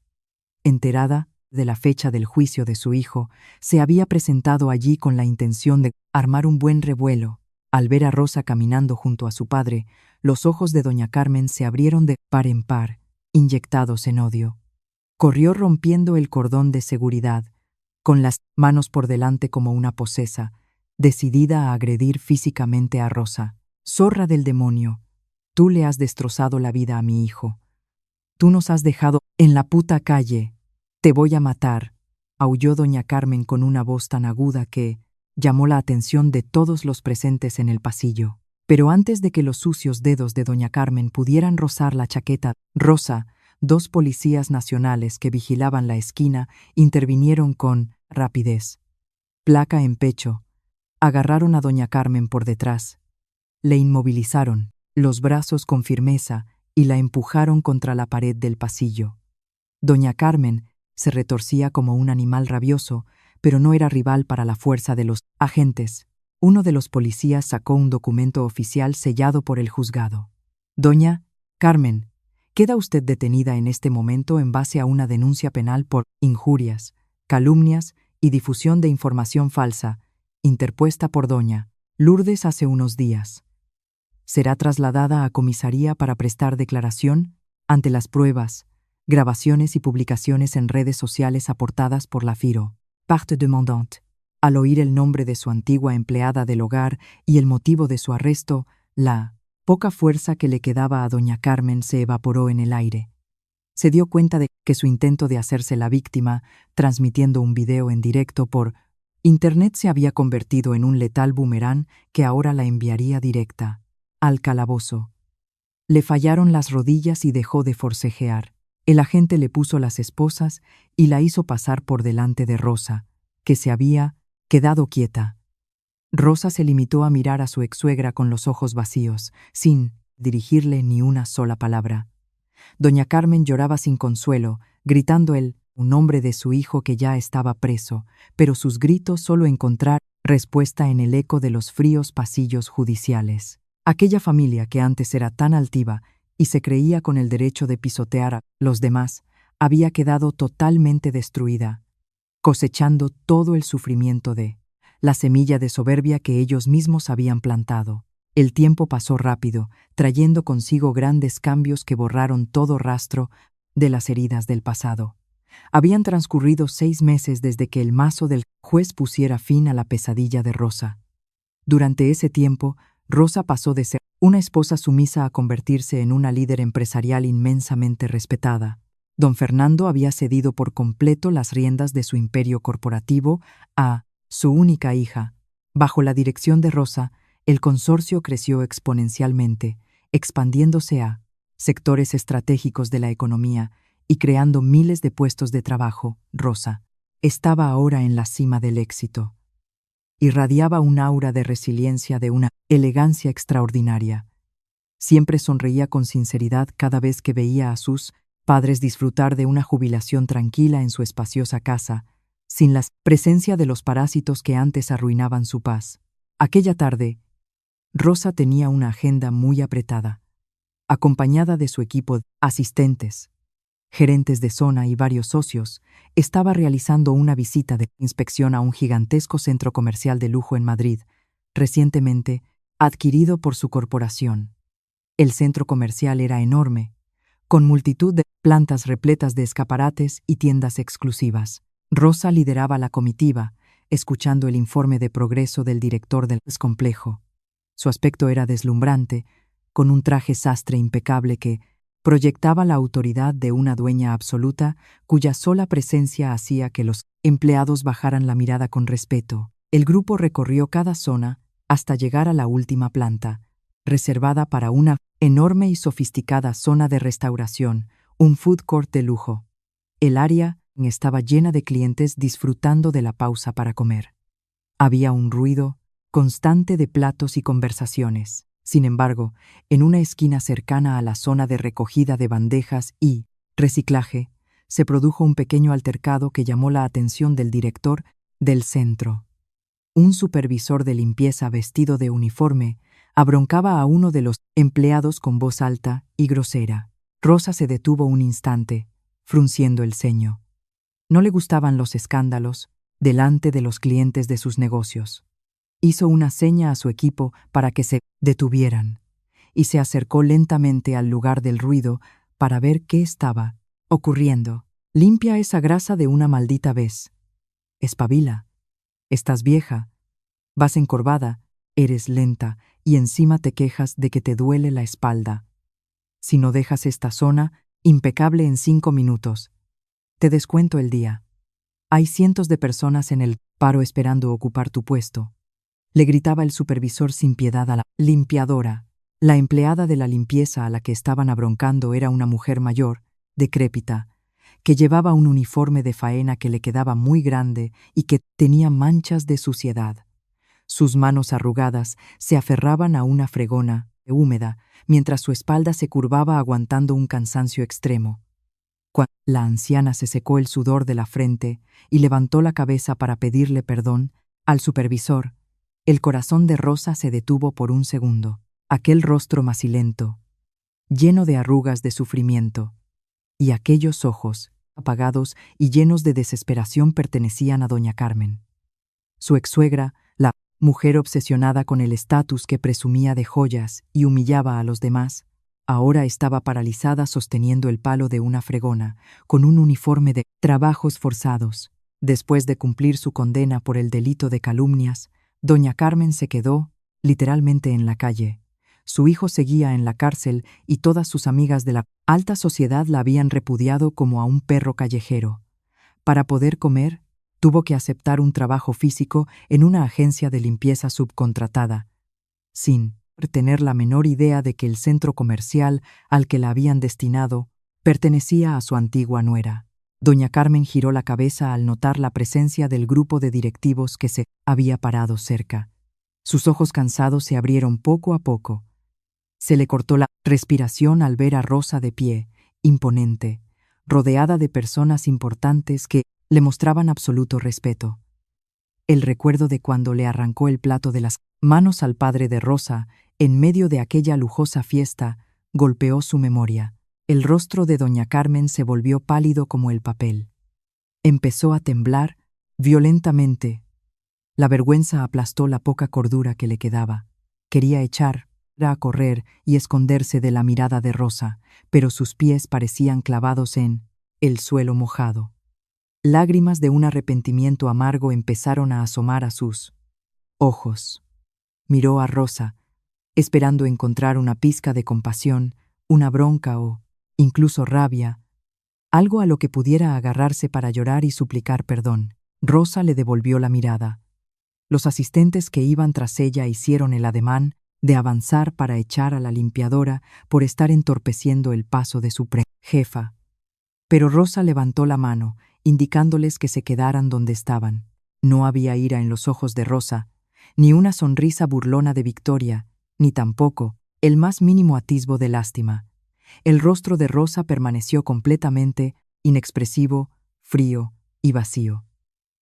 Enterada de la fecha del juicio de su hijo, se había presentado allí con la intención de armar un buen revuelo. Al ver a Rosa caminando junto a su padre, los ojos de doña Carmen se abrieron de par en par, inyectados en odio. Corrió rompiendo el cordón de seguridad, con las manos por delante como una posesa, decidida a agredir físicamente a Rosa. Zorra del demonio, tú le has destrozado la vida a mi hijo. Tú nos has dejado en la puta calle. Te voy a matar, aulló doña Carmen con una voz tan aguda que llamó la atención de todos los presentes en el pasillo. Pero antes de que los sucios dedos de doña Carmen pudieran rozar la chaqueta Rosa, dos policías nacionales que vigilaban la esquina intervinieron con rapidez. Placa en pecho, agarraron a doña Carmen por detrás, le inmovilizaron los brazos con firmeza y la empujaron contra la pared del pasillo. Doña Carmen se retorcía como un animal rabioso, pero no era rival para la fuerza de los agentes. Uno de los policías sacó un documento oficial sellado por el juzgado. Doña Carmen, queda usted detenida en este momento en base a una denuncia penal por injurias, calumnias y difusión de información falsa, interpuesta por doña Lourdes hace unos días. Será trasladada a comisaría para prestar declaración ante las pruebas grabaciones y publicaciones en redes sociales aportadas por la FIRO. Parte demandante. Al oír el nombre de su antigua empleada del hogar y el motivo de su arresto, la poca fuerza que le quedaba a doña Carmen se evaporó en el aire. Se dio cuenta de que su intento de hacerse la víctima, transmitiendo un video en directo por Internet, se había convertido en un letal boomerang que ahora la enviaría directa al calabozo. Le fallaron las rodillas y dejó de forcejear. El agente le puso las esposas y la hizo pasar por delante de Rosa, que se había quedado quieta. Rosa se limitó a mirar a su exsuegra con los ojos vacíos, sin dirigirle ni una sola palabra. Doña Carmen lloraba sin consuelo, gritando un nombre de su hijo que ya estaba preso, pero sus gritos solo encontraron respuesta en el eco de los fríos pasillos judiciales. Aquella familia que antes era tan altiva y se creía con el derecho de pisotear a los demás, había quedado totalmente destruida, cosechando todo el sufrimiento de la semilla de soberbia que ellos mismos habían plantado. El tiempo pasó rápido, trayendo consigo grandes cambios que borraron todo rastro de las heridas del pasado. Habían transcurrido 6 meses desde que el mazo del juez pusiera fin a la pesadilla de Rosa. Durante ese tiempo, Rosa pasó de ser una esposa sumisa a convertirse en una líder empresarial inmensamente respetada. Don Fernando había cedido por completo las riendas de su imperio corporativo a su única hija. Bajo la dirección de Rosa, el consorcio creció exponencialmente, expandiéndose a sectores estratégicos de la economía y creando miles de puestos de trabajo. Rosa estaba ahora en la cima del éxito. Irradiaba un aura de resiliencia, de una elegancia extraordinaria. Siempre sonreía con sinceridad cada vez que veía a sus padres disfrutar de una jubilación tranquila en su espaciosa casa, sin la presencia de los parásitos que antes arruinaban su paz. Aquella tarde, Rosa tenía una agenda muy apretada. Acompañada de su equipo de asistentes, gerentes de zona y varios socios, estaba realizando una visita de inspección a un gigantesco centro comercial de lujo en Madrid, recientemente adquirido por su corporación. El centro comercial era enorme, con multitud de plantas repletas de escaparates y tiendas exclusivas. Rosa lideraba la comitiva, escuchando el informe de progreso del director del complejo. Su aspecto era deslumbrante, con un traje sastre impecable que proyectaba la autoridad de una dueña absoluta cuya sola presencia hacía que los empleados bajaran la mirada con respeto. El grupo recorrió cada zona hasta llegar a la última planta, reservada para una enorme y sofisticada zona de restauración, un food court de lujo. El área estaba llena de clientes disfrutando de la pausa para comer. Había un ruido constante de platos y conversaciones. Sin embargo, en una esquina cercana a la zona de recogida de bandejas y reciclaje, se produjo un pequeño altercado que llamó la atención del director del centro. Un supervisor de limpieza vestido de uniforme abroncaba a uno de los empleados con voz alta y grosera. Rosa se detuvo un instante, frunciendo el ceño. No le gustaban los escándalos delante de los clientes de sus negocios. Hizo una seña a su equipo para que se detuvieran y se acercó lentamente al lugar del ruido para ver qué estaba ocurriendo. Limpia esa grasa de una maldita vez. Espabila. Estás vieja. Vas encorvada. Eres lenta y encima te quejas de que te duele la espalda. Si no dejas esta zona impecable en 5 minutos, te descuento el día. Hay cientos de personas en el paro esperando ocupar tu puesto. Le gritaba el supervisor sin piedad a la limpiadora. La empleada de la limpieza a la que estaban abroncando era una mujer mayor, decrépita, que llevaba un uniforme de faena que le quedaba muy grande y que tenía manchas de suciedad. Sus manos arrugadas se aferraban a una fregona húmeda, mientras su espalda se curvaba aguantando un cansancio extremo. Cuando la anciana se secó el sudor de la frente y levantó la cabeza para pedirle perdón al supervisor, el corazón de Rosa se detuvo por un segundo. Aquel rostro macilento, lleno de arrugas de sufrimiento, y aquellos ojos, apagados y llenos de desesperación, pertenecían a doña Carmen. Su exsuegra, la mujer obsesionada con el estatus que presumía de joyas y humillaba a los demás, ahora estaba paralizada sosteniendo el palo de una fregona, con un uniforme de trabajos forzados. Después de cumplir su condena por el delito de calumnias, doña Carmen se quedó, literalmente, en la calle. Su hijo seguía en la cárcel y todas sus amigas de la alta sociedad la habían repudiado como a un perro callejero. Para poder comer, tuvo que aceptar un trabajo físico en una agencia de limpieza subcontratada, sin tener la menor idea de que el centro comercial al que la habían destinado pertenecía a su antigua nuera. Doña Carmen giró la cabeza al notar la presencia del grupo de directivos que se había parado cerca. Sus ojos cansados se abrieron poco a poco. Se le cortó la respiración al ver a Rosa de pie, imponente, rodeada de personas importantes que le mostraban absoluto respeto. El recuerdo de cuando le arrancó el plato de las manos al padre de Rosa, en medio de aquella lujosa fiesta, golpeó su memoria. El rostro de doña Carmen se volvió pálido como el papel. Empezó a temblar violentamente. La vergüenza aplastó la poca cordura que le quedaba. Quería echar a correr y esconderse de la mirada de Rosa, pero sus pies parecían clavados en el suelo mojado. Lágrimas de un arrepentimiento amargo empezaron a asomar a sus ojos. Miró a Rosa, esperando encontrar una pizca de compasión, una bronca o, incluso, rabia, algo a lo que pudiera agarrarse para llorar y suplicar perdón. Rosa le devolvió la mirada. Los asistentes que iban tras ella hicieron el ademán de avanzar para echar a la limpiadora por estar entorpeciendo el paso de su jefa. Pero Rosa levantó la mano, indicándoles que se quedaran donde estaban. No había ira en los ojos de Rosa, ni una sonrisa burlona de victoria, ni tampoco el más mínimo atisbo de lástima. El rostro de Rosa permaneció completamente inexpresivo, frío y vacío,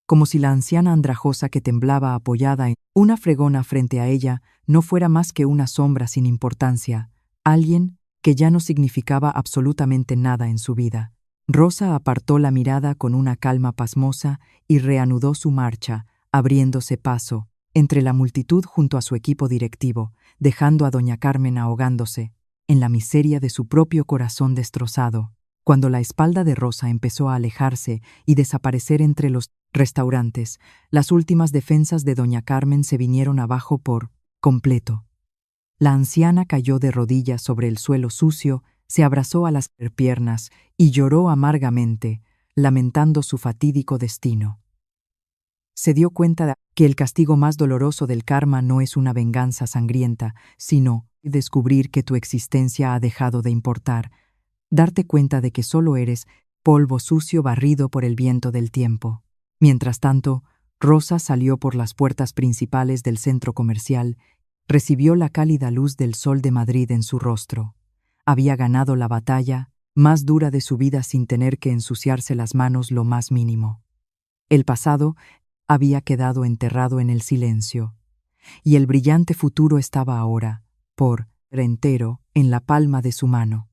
como si la anciana andrajosa que temblaba apoyada en una fregona frente a ella no fuera más que una sombra sin importancia, alguien que ya no significaba absolutamente nada en su vida. Rosa apartó la mirada con una calma pasmosa y reanudó su marcha, abriéndose paso entre la multitud junto a su equipo directivo, dejando a doña Carmen ahogándose en la miseria de su propio corazón destrozado. Cuando la espalda de Rosa empezó a alejarse y desaparecer entre los restaurantes, las últimas defensas de doña Carmen se vinieron abajo por completo. La anciana cayó de rodillas sobre el suelo sucio, se abrazó a las piernas y lloró amargamente, lamentando su fatídico destino. Se dio cuenta de que el castigo más doloroso del karma no es una venganza sangrienta, sino descubrir que tu existencia ha dejado de importar, darte cuenta de que solo eres polvo sucio barrido por el viento del tiempo. Mientras tanto, Rosa salió por las puertas principales del centro comercial, recibió la cálida luz del sol de Madrid en su rostro. Había ganado la batalla más dura de su vida sin tener que ensuciarse las manos lo más mínimo. El pasado había quedado enterrado en el silencio, y el brillante futuro estaba ahora, por entero, en la palma de su mano.